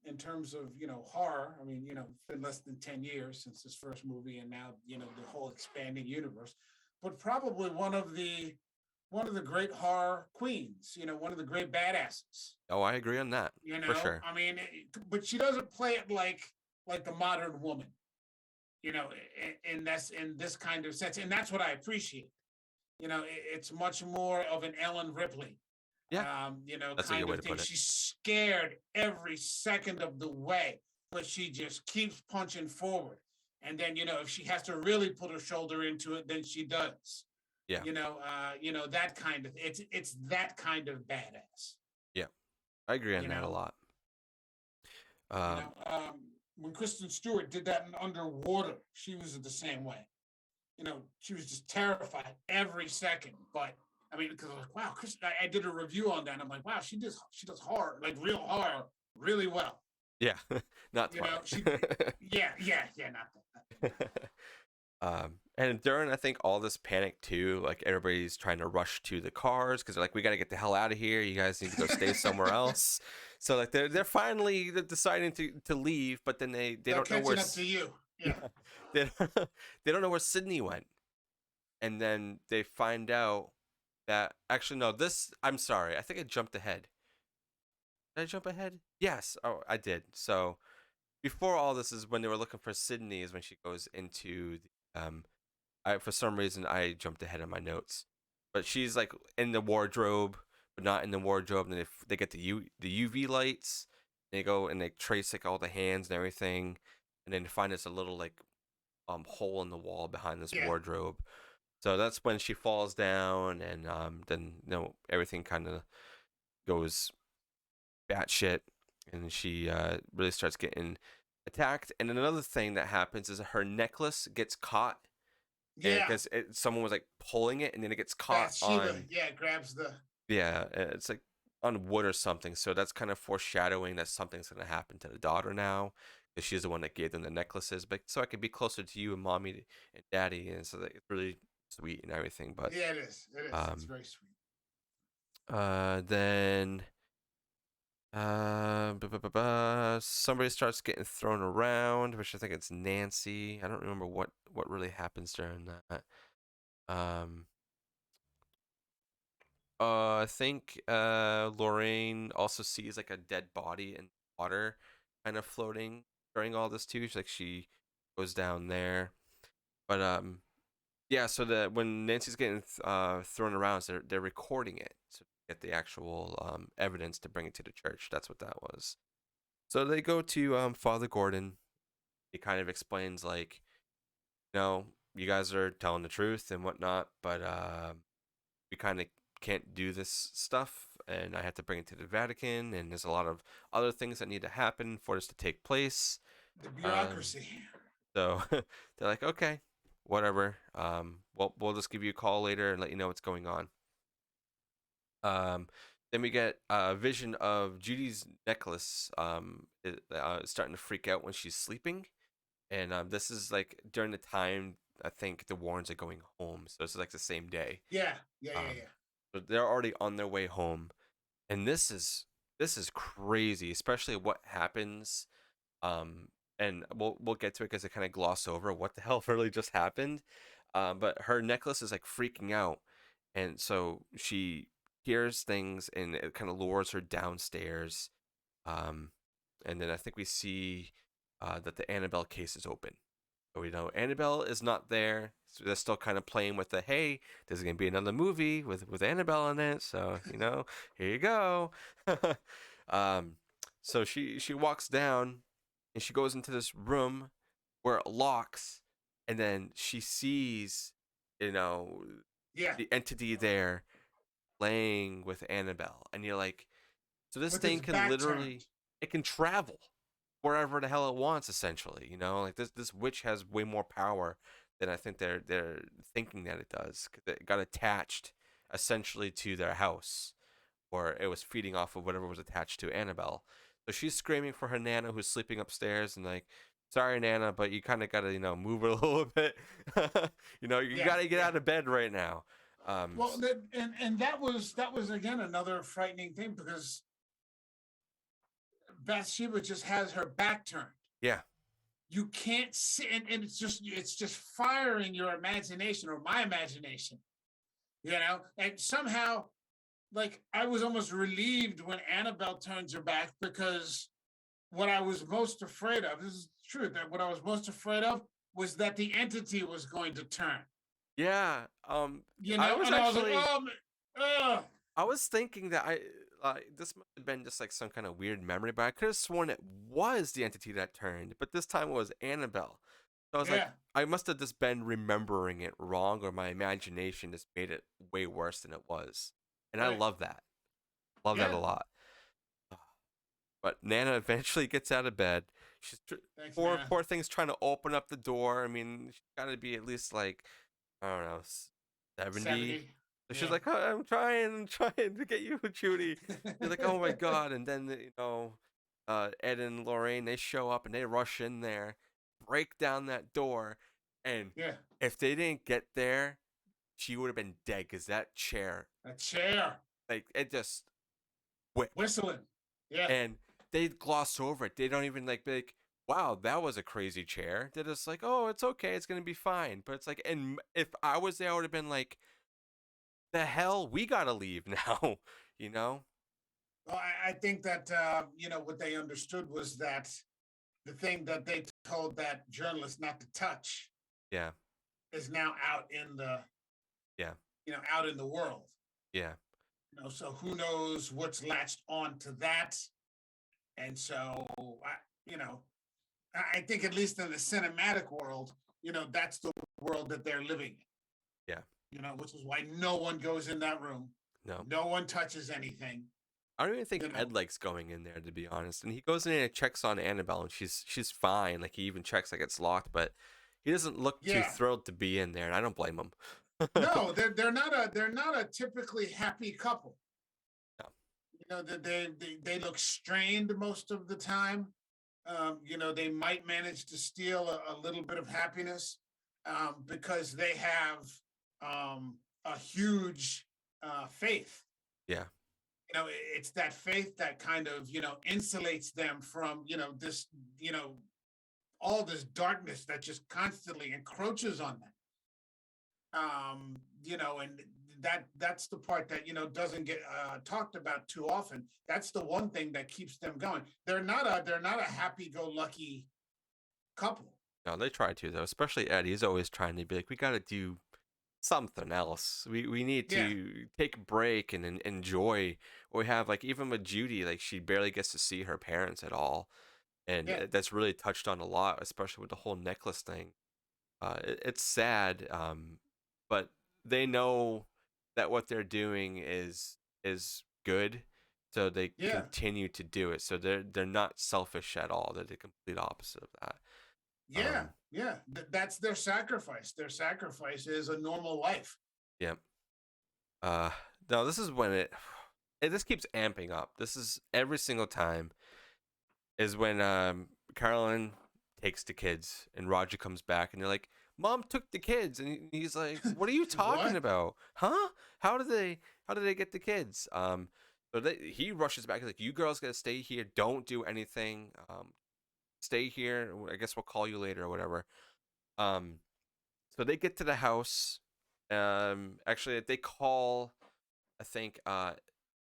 in terms of horror. I mean, it's been less than 10 years since this first movie, and now the whole expanding universe. But probably one of the great horror queens. One of the great badasses. oh, I agree on that for sure. I mean, but she doesn't play it like the modern woman. And that's in this kind of sense, and that's what I appreciate. It's much more of an Ellen Ripley, Yeah, that's a good kind way of to thing. put it. She's scared every second of the way, but she just keeps punching forward. And then, if she has to really put her shoulder into it, then she does. Yeah, That kind of it's that kind of badass. yeah, I agree on You that a know, lot. you Um, know, when Kristen Stewart did that in Underwater, she was the same way. She was just terrified every second. But I mean, because I was like, wow, I did a review on that. And I'm like, wow, she does horror, like real horror, really well. yeah, not Twilight. Not that. And during, I think, all this panic too, like everybody's trying to rush to the cars because they're like, we got to get the hell out of here. You guys need to go stay somewhere else. So like they're finally deciding to leave, but then they don't know where. Catching up to you. Yeah. they they don't know where Sydney went, and then they find out that actually no, this I'm sorry, I think I jumped ahead. Did I jump ahead? Yes. Oh, I did. So before all this is when they were looking for Sydney is when she goes into the I for some reason I jumped ahead in my notes, but she's like in the wardrobe, but not in the wardrobe. And then they get the UV lights. They go and they trace like all the hands and everything, and then they find this a little like hole in the wall behind this Yeah. wardrobe. So that's when she falls down, and then everything kind of goes batshit, and she really starts getting attacked. And another thing that happens is her necklace gets caught, and Yeah. because someone was like pulling it, and then it gets caught Bathsheba, on grabs the. it's like on wood or something. So that's kind of foreshadowing that something's gonna happen to the daughter now, because she's the one that gave them the necklaces. But so I could be closer to you and mommy and daddy, and so that it's really sweet and everything. But Yeah, it is. It is. It's very sweet. then somebody starts getting thrown around, which I think it's Nancy. I don't remember what really happens during that. Um, I think Lorraine also sees like a dead body in water, kind of floating during all this too. She goes down there, but yeah. So that when Nancy's getting thrown around, so they're recording it so get the actual evidence to bring it to the church. That's what that was. So they go to Father Gordon. He kind of explains like, you guys are telling the truth and whatnot, but we kind of can't do this stuff, and I have to bring it to the Vatican, and there's a lot of other things that need to happen for this to take place. The bureaucracy. So they're like, okay, whatever. We'll just give you a call later and let you know what's going on. Then we get a vision of Judy's necklace starting to freak out when she's sleeping. And this is like during the time I think the Warrens are going home. So it's like the same day. Yeah. So they're already on their way home. And this is crazy, especially what happens. And we'll get to it because they kind of gloss over what the hell really just happened. But her necklace is like freaking out. And so she hears things and it kind of lures her downstairs. And then I think we see that the Annabelle case is open. So we know Annabelle is not there. So they're still kind of playing with the, hey, there's going to be another movie with Annabelle in it. So, here you go. So she walks down and she goes into this room where it locks, and then she sees, you know, Yeah, the entity there playing with Annabelle, and you're like, so this with thing his can back turned. literally, it can travel wherever the hell it wants, essentially. Like this witch has way more power than I think they're thinking that it does, because it got attached essentially to their house, or it was feeding off of whatever was attached to Annabelle. So she's screaming for her Nana who's sleeping upstairs, and like, sorry Nana, but you kind of got to move it a little bit. You Yeah, got to get yeah. out of bed right now. Well, and that was again another frightening thing because Bathsheba just has her back turned. Yeah, You can't see, and it's just firing your imagination or my imagination, and somehow, like, I was almost relieved when Annabelle turns her back, because what I was most afraid of, this is true, that what I was most afraid of was that the entity was going to turn, yeah. I was and I was like, actually oh, I was thinking that this must have been just like some kind of weird memory, but I could have sworn it was the entity that turned, but this time it was Annabelle. So I was like, yeah, I must have just been remembering it wrong, or my imagination just made it way worse than it was. And I right, love that. Love that a yeah. lot. But Nana eventually gets out of bed. She's Thanks, Nana. poor thing's trying to open up the door. I mean, she's got to be at least like, I don't know, 70. 70. So she's Yeah. like, oh, I'm trying to get you, Judy. You're like, oh my god. And then Ed and Lorraine, they show up and they rush in there, break down that door, and Yeah. if they didn't get there, she would have been dead, because that chair, A chair like, it just whipped. whistling. Yeah. And they gloss over it. They don't even like be like, wow, that was a crazy chair. They're just like, oh, it's okay, it's gonna be fine. But it's like, and if I was there, I would have been like, the hell, we gotta leave now, you know? Well, I think that what they understood was that the thing that they told that journalist not to touch Yeah, is now yeah, out in the world. yeah, So who knows what's latched on to that? And so you know, I think, at least in the cinematic world, that's the world that they're living yeah. in. Which is why no one goes in that room, No, no one touches anything. I don't even think You know, Ed likes going in there, to be honest. And he goes in and checks on Annabelle, and she's fine. Like, he even checks like it's locked, but he doesn't look too yeah. thrilled to be in there, and I don't blame him. No, they're not a typically happy couple. No. That they look strained most of the time. They might manage to steal a little bit of happiness, because they have a huge faith. Yeah, It's that faith that kind of insulates them from this all this darkness that just constantly encroaches on them. And that's the part that doesn't get talked about too often. That's the one thing that keeps them going. They're not a happy-go-lucky couple. no, they try to, though. Especially Ed. He's always trying to be like, we got to do something else. We need Yeah, to take a break and enjoy what we have. Like, even with Judy, like, she barely gets to see her parents at all, and yeah, that's really touched on a lot, especially with the whole necklace thing. It's sad, but they know that what they're doing is good, so they yeah, continue to do it. So they're not selfish at all. They're the complete opposite of that. yeah, yeah. That's their sacrifice. Their sacrifice is a normal life. Yeah. Uh, no, this is when it this keeps amping up. This is every single time is when Carolyn takes the kids and Roger comes back and they're like, "Mom took the kids," and he's like, "What are you talking What? about? Huh? How did they get the kids?" So he rushes back. He's like, "You girls gotta stay here. Don't do anything. Stay here. I guess we'll call you later or whatever." Um, so they get to the house. Actually, they call. I think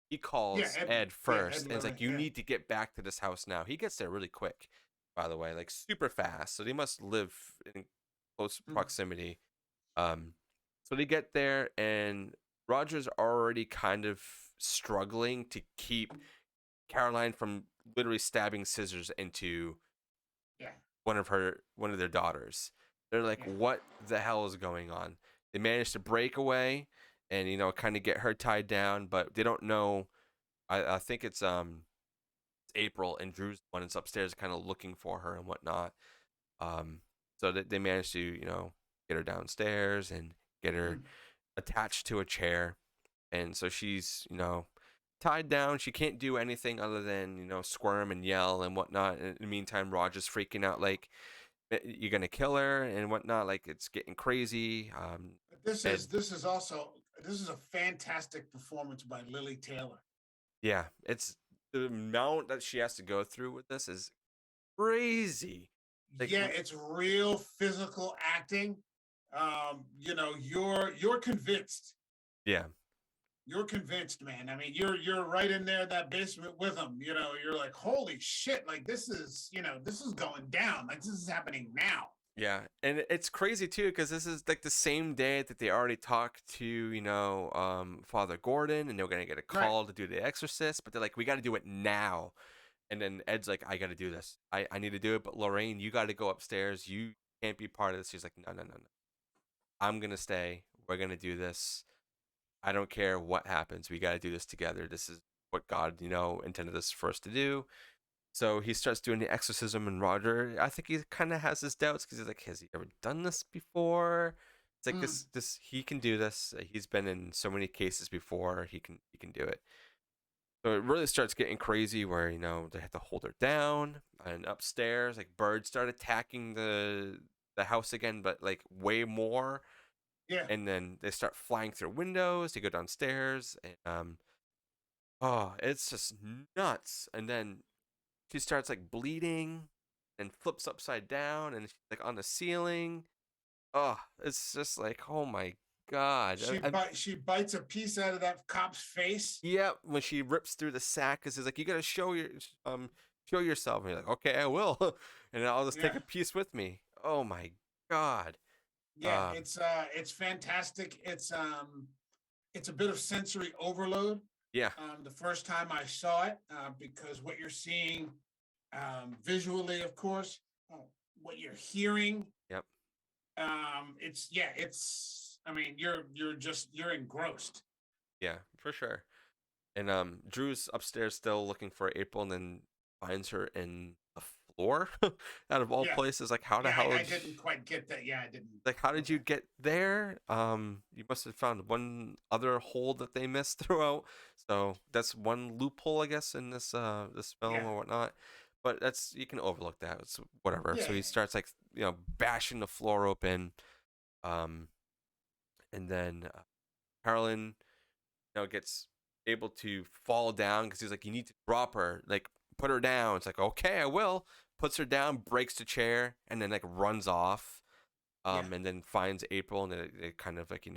he Yeah, calls Ed. Ed Yeah, first, Ed and it's like, Lorraine. you Yeah, need to get back to this house now. He gets there really quick, by the way, like super fast. So they must live in close mm, proximity. Um, so they get there, and Roger's already kind of struggling to keep Caroline from literally stabbing scissors into one of their daughters. They're like, Yeah. what the hell is going on? They managed to break away and kind of get her tied down, but they don't know. I think it's April, and Drew's the one that's upstairs kind of looking for her and whatnot. Um, so they managed to get her downstairs and get her Mm. attached to a chair, and so she's tied down. She can't do anything other than squirm and yell and whatnot. And in the meantime, Roger's freaking out like, you're gonna kill her and whatnot. Like, it's getting crazy. This Ed, is this is also this is a fantastic performance by Lily Taylor. yeah, it's the amount that she has to go through with this is crazy. Like, Yeah, it's real physical acting. You're convinced. yeah, You're convinced, man. I mean, you're right in there in that basement with them. You're like, holy shit! Like this is going down. Like this is happening now. yeah, and it's crazy too because this is like the same day that they already talked to Father Gordon, and they're gonna get a Right. call to do the Exorcist, but they're like, we got to do it now. And then Ed's like, I got to do this. I need to do it, but Lorraine, you got to go upstairs. You can't be part of this. She's like, no, no, no, no. I'm gonna stay. We're gonna do this. I don't care what happens. We got to do this together. This is what God, intended this for us to do. So he starts doing the exorcism, and Roger, I think he kind of has his doubts because he's like, has he ever done this before? It's like Mm. this he can do this. He's been in so many cases before. He can do it. So it really starts getting crazy where they have to hold her down, and upstairs like birds start attacking the house again, but like way more. Yeah. And then they start flying through windows. They go downstairs, and oh, it's just nuts. And then she starts like bleeding and flips upside down, and she's like on the ceiling. Oh, it's just like, oh my god. She bites a piece out of that cop's face. Yeah, when she rips through the sack, because it's like, you gotta show yourself. And you're like, okay, I will, and I'll just take Yeah. a piece with me. Oh my god. Yeah, it's fantastic. It's a bit of sensory overload. Yeah, The first time I saw it, because what you're seeing visually, of course, what you're hearing, yep, it's. I mean, you're engrossed. yeah, for sure. And Drew's upstairs still looking for April, and then finds her in the floor, out of all Yeah, places. Like, how the yeah. hell I did didn't quite get that. Yeah, I didn't. like how did Okay. you get there? You must have found one other hole that they missed throughout. So that's one loophole, I guess, in this film Yeah, or whatnot. But that's, you can overlook that. It's whatever. yeah, So he starts like bashing the floor open, um, and then Carolyn gets able to fall down because he's like, you need to drop her, like put her down. It's like, okay, I will. Puts her down, breaks the chair, and then like runs off. yeah, And then finds April, and then it kind of like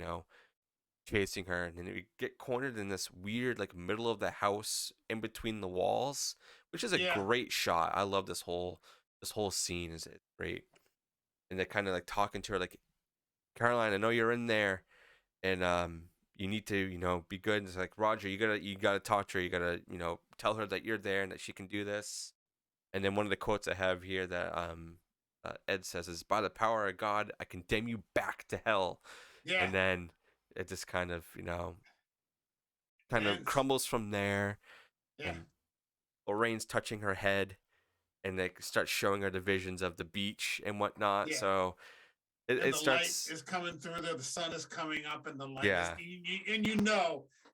chasing her, and then we get cornered in this weird like middle of the house in between the walls, which is a yeah, great shot. I love this whole scene. Is it great? And they're kind of like talking to her like, Caroline, I know you're in there, and you need to be good. And it's like, Roger, you gotta talk to her. You gotta tell her that you're there and that she can do this. And then one of the quotes I have here that Ed says is, by the power of God, I condemn you back to hell. yeah. And then it just kind of And crumbles from there. yeah, And Lorraine's touching her head, and they start showing her the visions of the beach and whatnot. yeah. So And it the light starts. is coming through there. The sun is coming up, and the light is. Yeah, And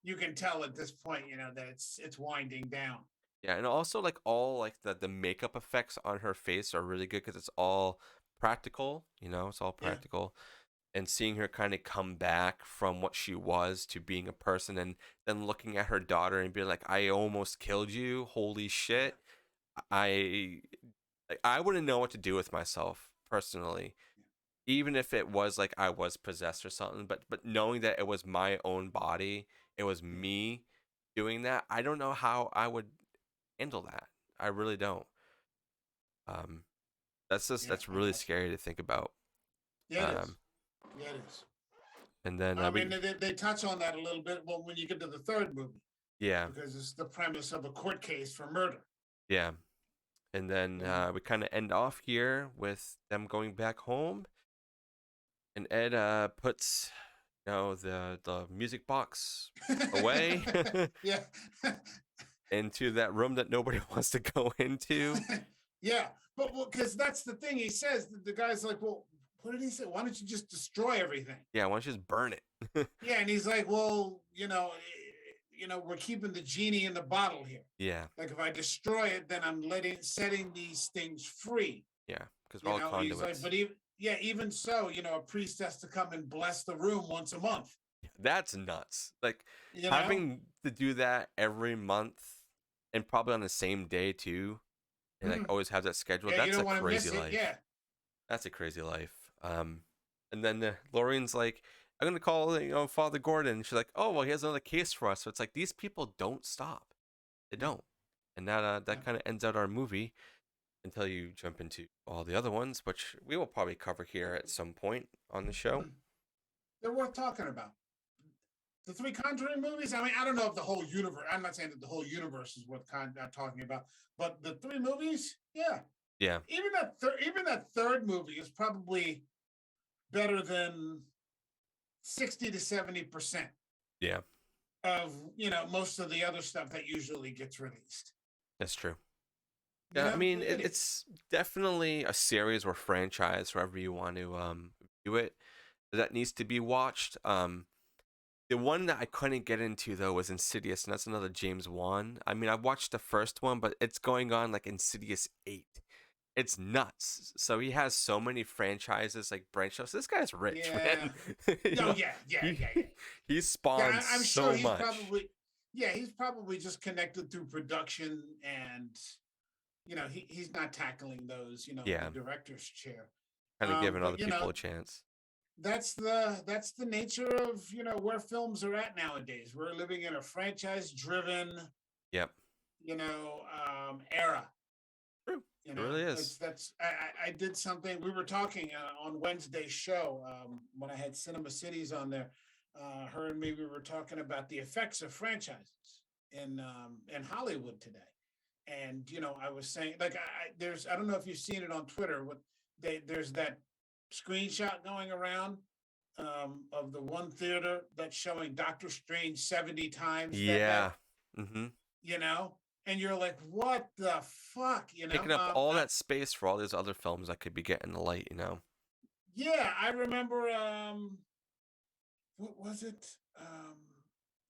you can tell at this point, that it's winding down. yeah, and also like all like the makeup effects on her face are really good because it's all practical. It's all Yeah, practical. And seeing her kind of come back from what she was to being a person, and then looking at her daughter and being like, I almost killed you, holy yeah, shit. I wouldn't know what to do with myself personally, even if it was like I was possessed or something. But knowing that it was my own body, it was yeah, me doing that, I don't know how I would handle that. I really don't. um yeah. that's I really got you. scary to think about. Yeah, it is. um Yeah, it is. and then I mean, we they touch on that a little bit. Well, when you get to the third movie, yeah, because it's the premise of a court case for murder. yeah. And then we kind of end off here with them going back home, and Ed puts the music box away Yeah. into that room that nobody wants to go into. Yeah, but because that's the thing he says. The guy's like, well, what did he say? Why don't you just destroy everything? Yeah, why don't you just burn it? Yeah, and he's like, well, we're keeping the genie in the bottle here. Yeah, Like if I destroy it, then I'm setting these things free. yeah, because we're all He's like, conduits. but even so, a priest has to come and bless the room once a month. That's nuts. Like You know, having to do that every month and probably on the same day too, and like Mhm. always have that schedule. Yeah, you That's don't a want to crazy miss it. life. Yeah, That's a crazy life. And then Lorraine's like, I'm gonna call Father Gordon. She's like, oh well, he has another case for us. So it's like these people don't stop. They yeah, don't. And that yeah. kind of ends out our movie until you jump into all the other ones, which we will probably cover here at some point on the show. They're worth talking about. The three Conjuring movies. I mean, I don't know if the whole universe. I'm not saying that the whole universe is worth talking about, but the three movies, yeah. Yeah, Even that third movie is probably better than 60 to 70% yeah, of most of the other stuff that usually gets released. that's true. You Yeah, I know, mean it's definitely a series or franchise, however you want to view it, that needs to be watched. The one that I couldn't get into though was Insidious, and that's another James Wan. I mean, I watched the first one, but it's going on like Insidious 8. It's nuts. So he has so many franchises like branch outs. This guy's rich, yeah. man. you Oh know, yeah, yeah, he yeah, yeah. he Yeah, spawned I'm sure so much. he's probably just connected through production and he's not tackling those, the Yeah, director's chair. kind of giving But other people a chance. that's the nature of where films are at nowadays. We're living in a franchise driven, Yep, era. true. It really is. I did something. We were talking on Wednesday's show when I had Cinema Cities on there. Her and me, we were talking about the effects of franchises in Hollywood today. And I was saying, like, I don't know if you've seen it on Twitter. There's that screenshot going around of the one theater that's showing Doctor Strange 70 times that day. Yeah. Mm-hmm. You know, and you're like, what the fuck, Taking up all that space for all these other films that could be getting the light. Yeah, I remember what was it?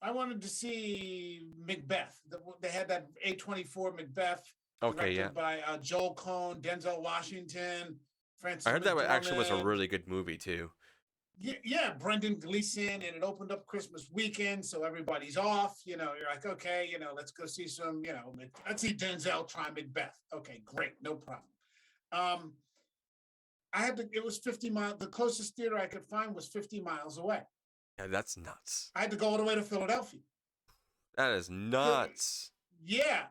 I wanted to see Macbeth. They had that A24 Macbeth Okay, yeah. directed by Joel Coen, Denzel Washington, I Francis heard that actually was a McDormand. really good movie too. Yeah, Brendan Gleeson, and it opened up Christmas weekend, so everybody's off. You're like, okay, let's go see some, let's see Denzel try Macbeth. Okay, great, no problem. Um, it was 50 miles. The closest theater I could find was 50 miles away. Yeah, that's nuts. I had to go all the way to Philadelphia. That is nuts. Yeah.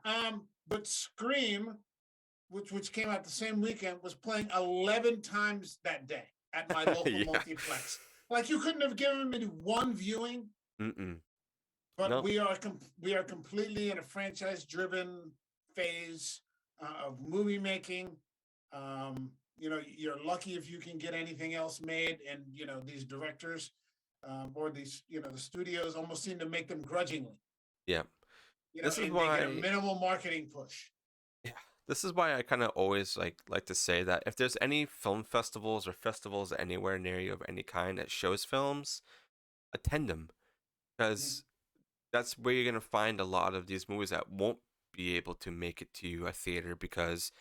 But Scream, which came out the same weekend, was playing 11 times that day at my local Yeah. multiplex. Like you couldn't have given me one viewing. Mm-mm. But Nope. we are completely in a franchise-driven phase of movie making. You're lucky if you can get anything else made, and these directors or these the studios almost seem to make them grudgingly. Yeah. This is And they get a why. minimal marketing push. Yeah. This is why I kind of always like to say that if there's any film festivals or festivals anywhere near you of any kind that shows films, attend them, because that's where you're gonna find a lot of these movies that won't be able to make it to a theater because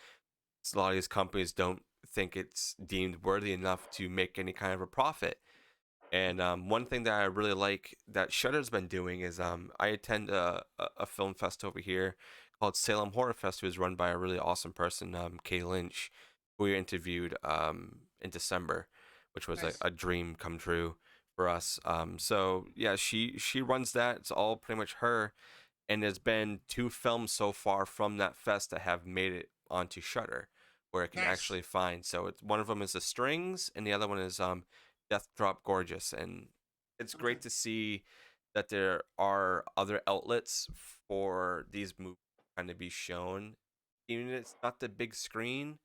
a lot of these companies don't think it's deemed worthy enough to make any kind of a profit. And one thing that I really like that Shudder's been doing is I attend a film fest over here called Salem Horror Fest, who is run by a really awesome person, Kay Lynch, who we interviewed in December, which was Nice. a dream come true for us. So yeah, she runs that. It's all pretty much her, and there's been two films so far from that fest that have made it onto Shudder, where it can Nice. actually find. So one of them is The Strings, and the other one is Death Drop Gorgeous, and it's Okay. great to see that there are other outlets for these movies kind of be shown even if it's not the big screen,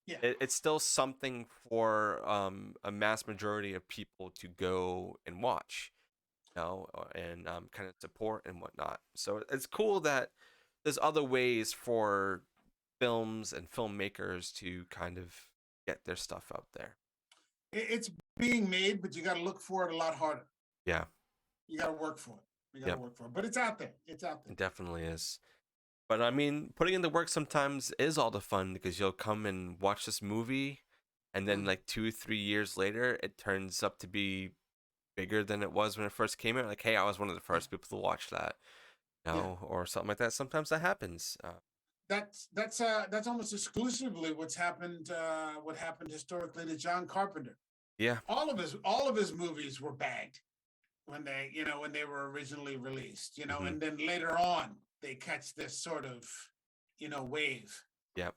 Yeah. it's still something for a mass majority of people to go and watch, and kind of support and whatnot. So it's cool that there's other ways for films and filmmakers to kind of get their stuff out there. It's being made, but you got to look for it a lot harder. Yeah. You got to work for it. You got to Yep. work for it. But it's out there. It's out there. It definitely is. But I mean, putting in the work sometimes is all the fun because you'll come and watch this movie, and then like 2, 3 years later, it turns up to be bigger than it was when it first came out. Like, hey, I was one of the first people to watch that, Yeah. or something like that. Sometimes that happens. That's almost exclusively what happened historically to John Carpenter. Yeah. All of his movies were bagged when they were originally released, Mhm. and then later on they catch this sort of, wave. Yep.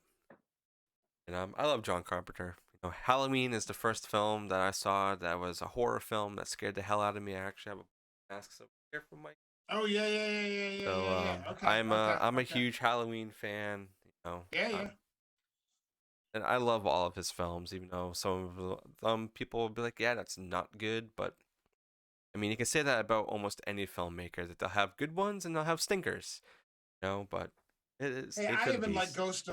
And I love John Carpenter. Halloween is the first film that I saw that was a horror film that scared the hell out of me. I actually have a mask so careful, Mike. Oh yeah. So Okay, I'm a okay. huge Halloween fan. Yeah. And I love all of his films, even though some of them people will be like, "Yeah, that's not good." But I mean, you can say that about almost any filmmaker that they'll have good ones and they'll have stinkers, But it is Hey, nature I of the even like beast. Ghosts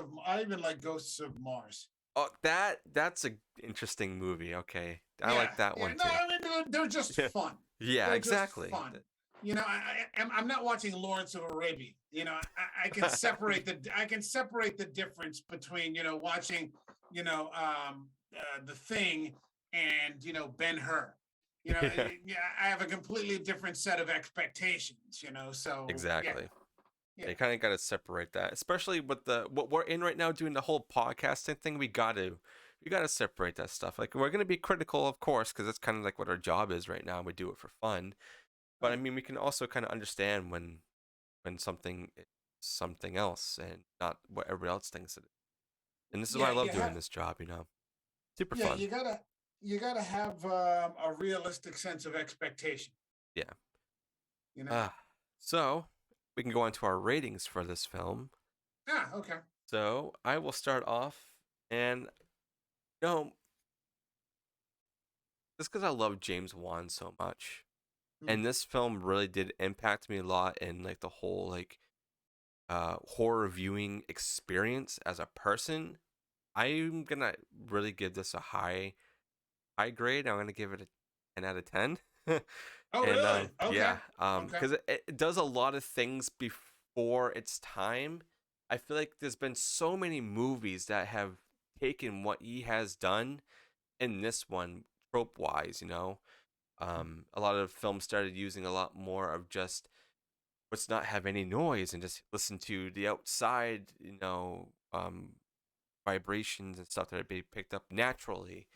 of Mars. Oh, that's a interesting movie. Okay, I like that Yeah. one No, too. I mean they're just fun. Yeah, They're just exactly. fun. I'm not watching Lawrence of Arabia. I can separate the difference between watching the Thing and Ben-Hur. Yeah, I have a completely different set of expectations. So Exactly. yeah. You kind of got to separate that, especially with what we're in right now, doing the whole podcasting thing. We got to separate that stuff. Like we're gonna be critical, of course, because that's kind of like what our job is right now. We do it for fun, Oh but I yeah. mean, we can also kind of understand when something is something else and not what everybody else thinks it is. And this is why Yeah, I love doing this job. Super yeah, fun. you gotta have a realistic sense of expectation. Yeah. You know. Ah, so we can go on to our ratings for this film. Okay. So I will start off, and you know, just because I love James Wan so much, Hmm. and this film really did impact me a lot in like the whole like horror viewing experience as a person. I'm gonna really give this a high grade. I'm gonna give it a 10 out of 10. Oh And really? Okay. yeah, Okay. because it does a lot of things before its time. I feel like there's been so many movies that have taken what he has done in this one trope wise. A lot of films started using a lot more of just let's not have any noise and just listen to the outside, vibrations and stuff that are being picked up naturally.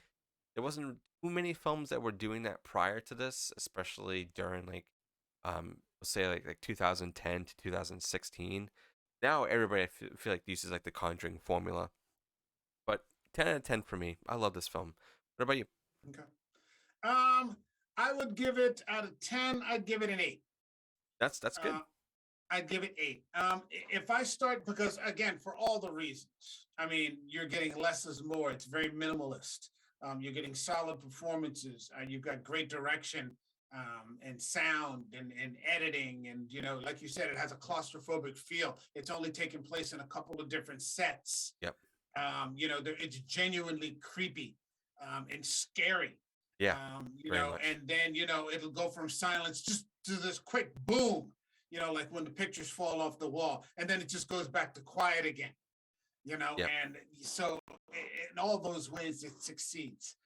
There wasn't too many films that were doing that prior to this, especially during like let's say like 2010 to 2016. Now everybody I feel like uses like the Conjuring formula. But 10 out of 10 for me. I love this film. What about you? Okay. Um, I would give it out of 10. I'd give it an 8. That's good. Uh, I'd give it 8. If I start, because again, for all the reasons, I mean, you're getting less is more. It's very minimalist. You're getting solid performances. You've got great direction, and sound and editing. And, like you said, it has a claustrophobic feel. It's only taking place in a couple of different sets. Yep. It's genuinely creepy, and scary. Yeah. Very much. And then, it'll go from silence just to this quick boom, like when the pictures fall off the wall, and then it just goes back to quiet again, Yep. and so in all those ways it succeeds.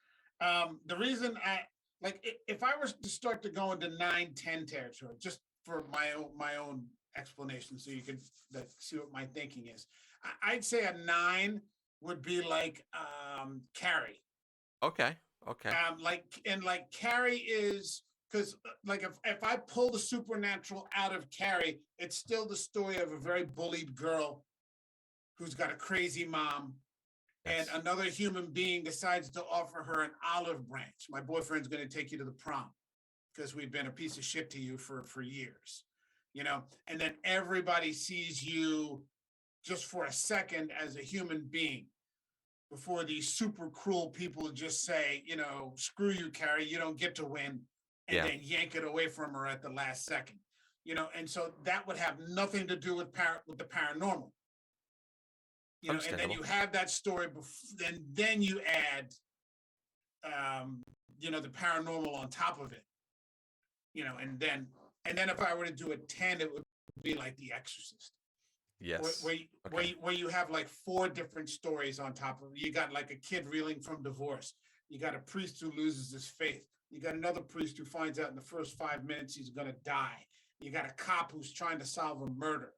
The reason I like, if I was to start to go into 9, 10 territory, just for my own explanation, so you can see what my thinking is, I'd say a 9 would be like Carrie. Okay. Okay. Like Carrie is, because like if I pull the supernatural out of Carrie, it's still the story of a very bullied girl who's got a crazy mom, and Yes. another human being decides to offer her an olive branch. My boyfriend's going to take you to the prom because we've been a piece of shit to you for years, and then everybody sees you just for a second as a human being before these super cruel people just say, screw you, Carrie, you don't get to win, and Yeah, then yank it away from her at the last second. And so that would have nothing to do with the paranormal. And then understandable. you have that story, then you add, the paranormal on top of it, and then if I were to do a 10, it would be like The Exorcist, where Yes. where, Okay. where you have like four different stories on top of it. You got like a kid reeling from divorce. You got a priest who loses his faith. You got another priest who finds out in the first 5 minutes he's gonna die. You got a cop who's trying to solve a murder.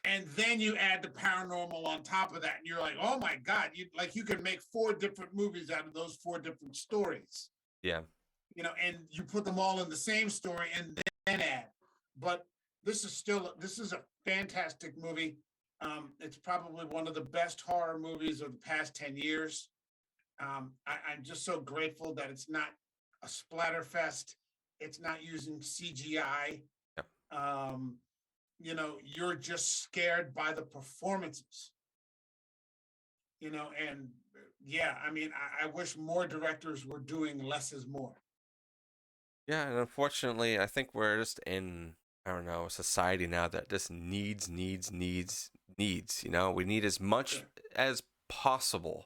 And then you add the paranormal on top of that, and you're like, oh my God, you could make four different movies out of those four different stories. Yeah. And you put them all in the same story and then add. But this is a fantastic movie. It's probably one of the best horror movies of the past 10 years. I'm just so grateful that it's not a splatterfest. It's not using CGI. Yep. You're just scared by the performances. And yeah, I mean, I wish more directors were doing less is more. Yeah, and unfortunately, I think we're just in, I don't know, a society now that just needs. We need as much as possible.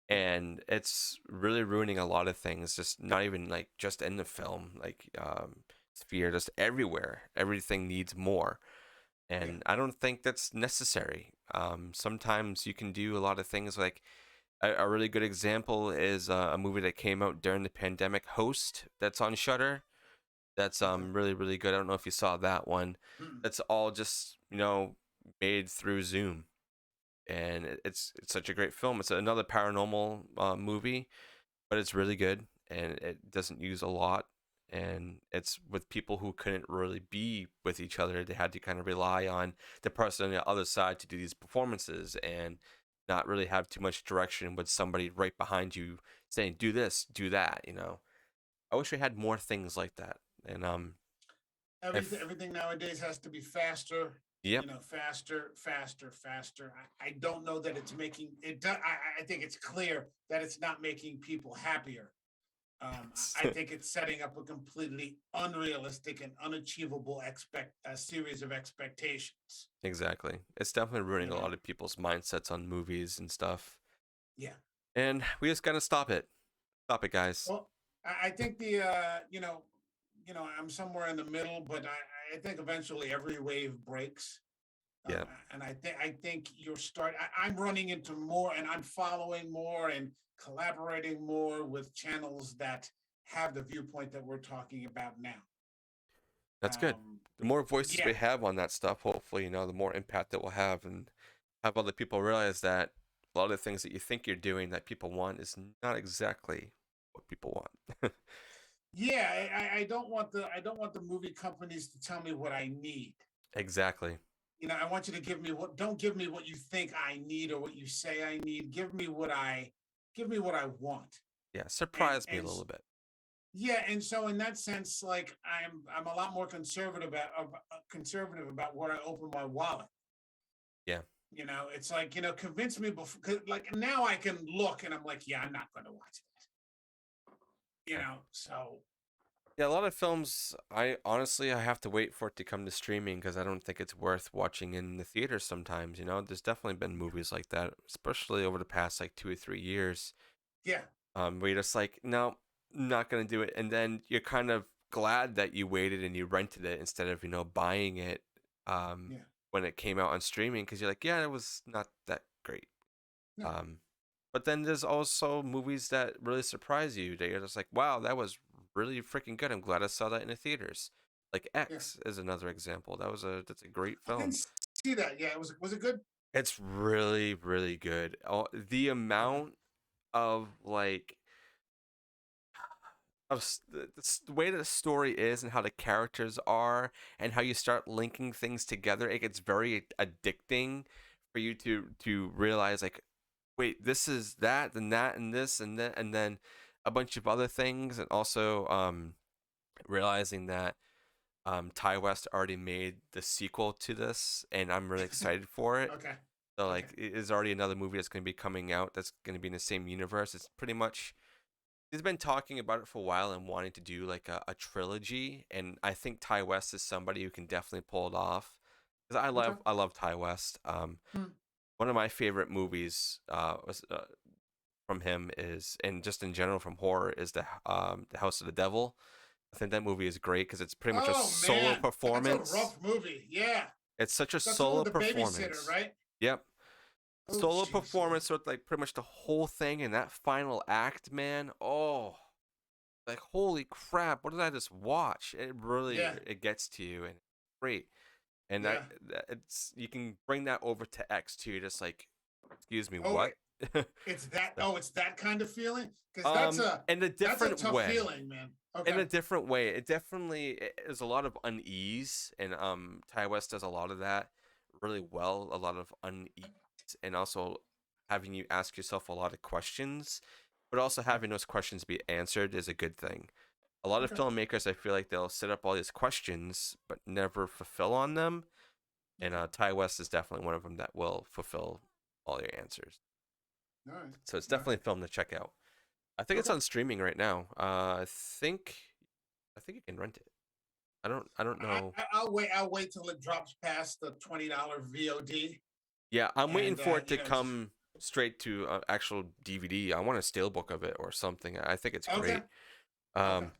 And it's really ruining a lot of things, just not even like just in the film, like sphere, just everywhere. Everything needs more. And I don't think that's necessary. Sometimes you can do a lot of things like a really good example is a movie that came out during the pandemic, Host, that's on Shudder. That's really really good. I don't know if you saw that one. It's all just made through Zoom, and it's such a great film. It's another paranormal movie, but it's really good, and it doesn't use a lot, and it's with people who couldn't really be with each other. They had to kind of rely on the person on the other side to do these performances and not really have too much direction with somebody right behind you saying do this, do that. I wish we had more things like that. And everything nowadays has to be faster. Yep. Faster. I don't know that it's making it. I think it's clear that it's not making people happier. I think it's setting up a completely unrealistic and unachievable series of expectations. Exactly. It's definitely ruining a lot of people's mindsets on movies and stuff. Yeah. And we just gotta stop it. Stop it, guys. Well, I think I'm somewhere in the middle, but I think eventually every wave breaks. Yeah. And I think I'm running into more, and I'm following more and collaborating more with channels that have the viewpoint that we're talking about now. That's good. The more voices Yeah. we have on that stuff, hopefully, the more impact that we'll have, and have other people realize that a lot of the things that you think you're doing that people want is not exactly what people want. Yeah, I don't want the movie companies to tell me what I need. Exactly. I want you to don't give me what you think I need or what you say I need. Give me what I want. Yeah, surprise me a little bit. Yeah, and so in that sense, like I'm a lot more conservative about where I open my wallet. Yeah. It's like, convince me before, like now I can look and I'm like, yeah, I'm not going to watch that. So. Yeah, a lot of films, I have to wait for it to come to streaming because I don't think it's worth watching in the theater sometimes. There's definitely been movies like that, especially over the past like 2 or 3 years. Yeah. Where you're just like, no, not gonna do it, and then you're kind of glad that you waited and you rented it instead of buying it when it came out on streaming because you're like, yeah, it was not that great. No. But then there's also movies that really surprise you that you're just like, wow, that was really freaking good. I'm glad I saw that in the theaters. Like X is another example. That's a great film. I didn't see that. Yeah, was it good? It's really really good. The amount of like the way that the story is and how the characters are and how you start linking things together, it gets very addicting for you to realize like, wait, this is that and that and this and that and then a bunch of other things, and also realizing that Ty West already made the sequel to this, and I'm really excited for it. Okay. So Okay. like, it is already another movie that's going to be coming out that's going to be in the same universe. It's pretty much he's been talking about it for a while and wanting to do like a trilogy, and I think Ty West is somebody who can definitely pull it off. Because Okay. I love Ty West. Hmm. One of my favorite movies was from him is, and just in general from horror, is the House of the Devil. I think that movie is great because it's pretty much a Oh solo man, that's a performance. rough movie. Yeah, It's such a that's the one solo with the babysitter, performance. right? Yep. Oh Solo jeez. Yeah. performance with like pretty much the whole thing, and that final act, man. Oh, like holy crap! What did I just watch? It really Yeah. it gets to you, and it's great. And Yeah. that it's you can bring that over to X too. Just like, excuse me, Oh, what? it's that. So, Oh, it's that kind of feeling. Because that's a in a that's a different tough way. feeling, man. In Okay. a different way. It definitely is a lot of unease, and Ty West does a lot of that really well. A lot of unease, and also having you ask yourself a lot of questions, but also Yeah. having those questions be answered is a good thing. A lot of Okay. filmmakers, I feel like they'll set up all these questions but never fulfill on them, and Okay. Ty West is definitely one of them that will fulfill all your answers. All right. So it's All right. definitely a film to check out. I think it's Okay. on streaming right now. I think you can rent it. I don't know. I'll wait. I'll wait till it drops past the $20 VOD, Yeah, I'm waiting and for it to just come straight to actual DVD. I want a steelbook of it or something. I think it's okay. great. Okay. Um,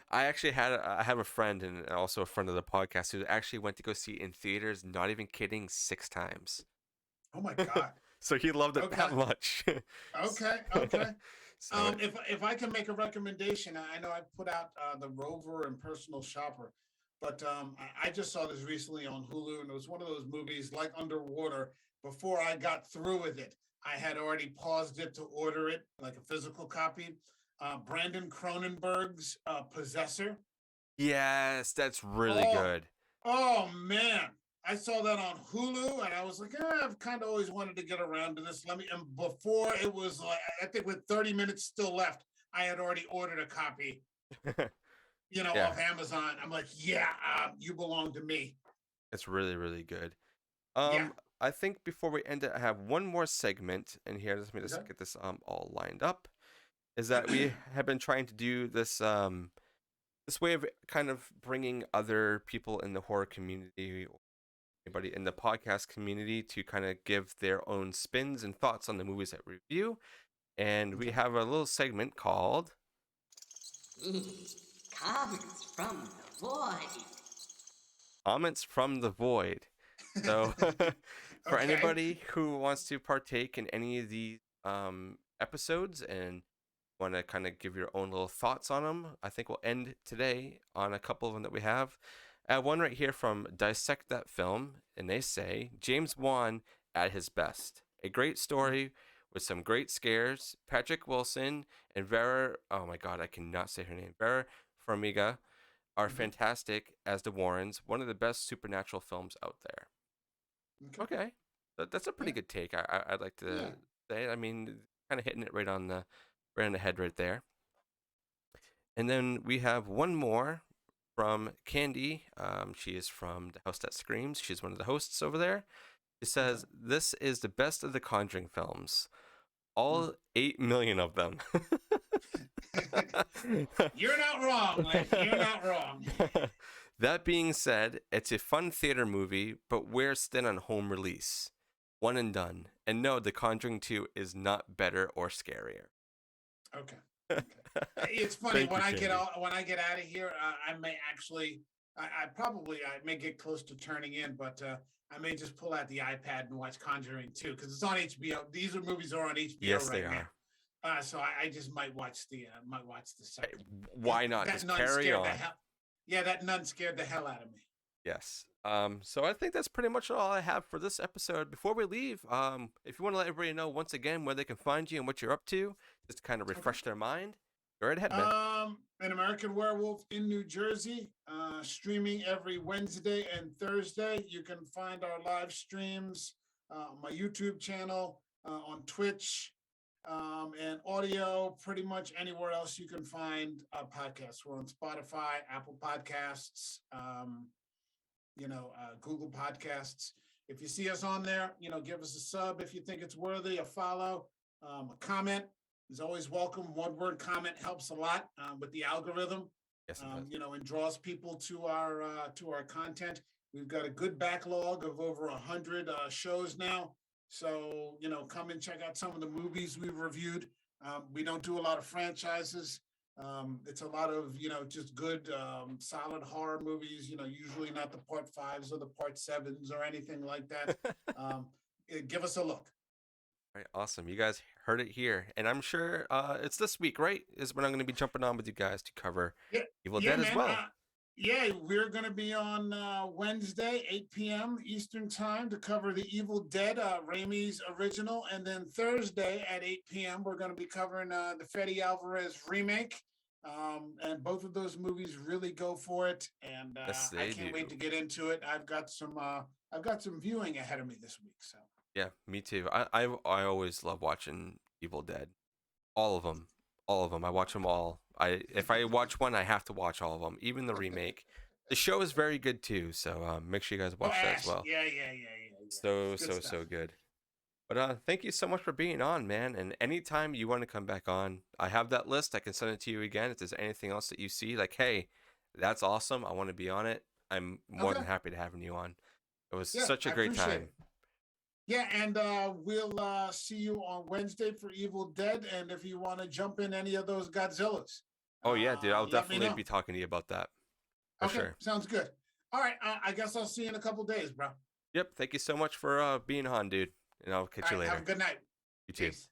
I have a friend and also a friend of the podcast who actually went to go see it in theaters. Not even kidding, 6 times. Oh my God. So he loved it Okay. that much. Okay. Okay. So If I can make a recommendation, I know I put out the Rover and Personal Shopper, but I just saw this recently on Hulu, and it was one of those movies like Underwater. Before I got through with it, I had already paused it to order it, like a physical copy. Brandon Cronenberg's Possessor. yes, that's really Oh, good. oh man. I saw that on Hulu and I was like, I've kind of always wanted to get around to this. Let me, and before it was like, I think with 30 minutes still left, I had already ordered a copy, Yeah, off Amazon. I'm like, yeah, you belong to me. it's really really good. Yeah. I think before we end it, I have one more segment in here. Let me just Okay. get this all lined up. Is that we have been trying to do this this way of kind of bringing other people in the horror community, or anybody in the podcast community, to kind of give their own spins and thoughts on the movies that we review. And we Okay. have a little segment called Comments from the void. Comments from the Void. So, for Okay. anybody who wants to partake in any of these episodes and want to kind of give your own little thoughts on them, I think we'll end today on a couple of them that we have. One right here from Dissect That Film, and they say James Wan at his best. A great story with some great scares. Patrick Wilson and Vera, oh my god, I cannot say her name, Vera Farmiga, are Mhm. fantastic as the Warrens. One of the best supernatural films out there. Okay. Okay, that's a pretty Yeah. good take. I'd like to Yeah. say. I mean, kind of hitting it right on the head right there. And then we have one more from Candy. She is from the House That Screams. She's one of the hosts over there. She Okay. says this is the best of the Conjuring films, Mm. all 8 million of them. You're not wrong, Link. You're not wrong. That being said, it's a fun theater movie, but wears thin on home release. One and done. And no, The Conjuring 2 is not better or scarier. Okay. Okay. It's funny Thank when you, I get Candy. out of here. I may actually, I may get close to turning in, but I may just pull out the iPad and watch Conjuring 2 because it's on HBO. These movies are on HBO Yes, they right now. are. So I just might watch the Hey, second. why not? That Just nun carry scared the on. hell. Yeah, that nun scared the hell out of me. Yes. So I think that's pretty much all I have for this episode. Before we leave, if you want to let everybody know once again where they can find you and what you're up to, just to kind of Okay. refresh their mind, go right ahead, man. An American Werewolf in New Jersey, streaming every Wednesday and Thursday. You can find our live streams on my YouTube channel, on Twitch, and audio pretty much anywhere else you can find podcasts. We're on Spotify, Apple Podcasts, Google Podcasts. If you see us on there, give us a sub if you think it's worthy, a follow, a comment is always welcome. One word comment helps a lot with the algorithm. Yes, it does. And draws people to our content. We've got a good backlog of over 100 shows now. So, come and check out some of the movies we've reviewed. We don't do a lot of franchises. It's a lot of, just good, solid horror movies, usually not the part 5s or the part 7s or anything like that. Give us a look. All right, awesome. You guys heard it here. And I'm sure it's this week, right? Is when I'm going to be jumping on with you guys to cover Evil Dead as well. We're going to be on Wednesday, 8 p.m. Eastern time to cover the Evil Dead, Raimi's original. And then Thursday at 8 p.m., we're going to be covering the Fede Alvarez remake. And both of those movies really go for it. And Yes, I they can't do. wait to get into it. I've got some viewing ahead of me this week. So Yeah, me too. I always love watching Evil Dead. All of them. All of them. I watch them all. If I watch one, I have to watch all of them, even the remake. The show is very good too, so make sure you guys watch that as well. Yeah. So good. But thank you so much for being on, man. And anytime you want to come back on, I have that list. I can send it to you again. If there's anything else that you see, like, hey, that's awesome, I want to be on it, I'm more than happy to having you on. It was such a great time. Yeah, and we'll see you on Wednesday for Evil Dead. And if you want to jump in any of those Godzillas. Oh, yeah, dude. I'll definitely be talking to you about that. For sure. Sounds good. All right. I guess I'll see you in a couple days, bro. Yep. Thank you so much for being on, dude. And I'll catch you later. Have a good night. You too. Peace.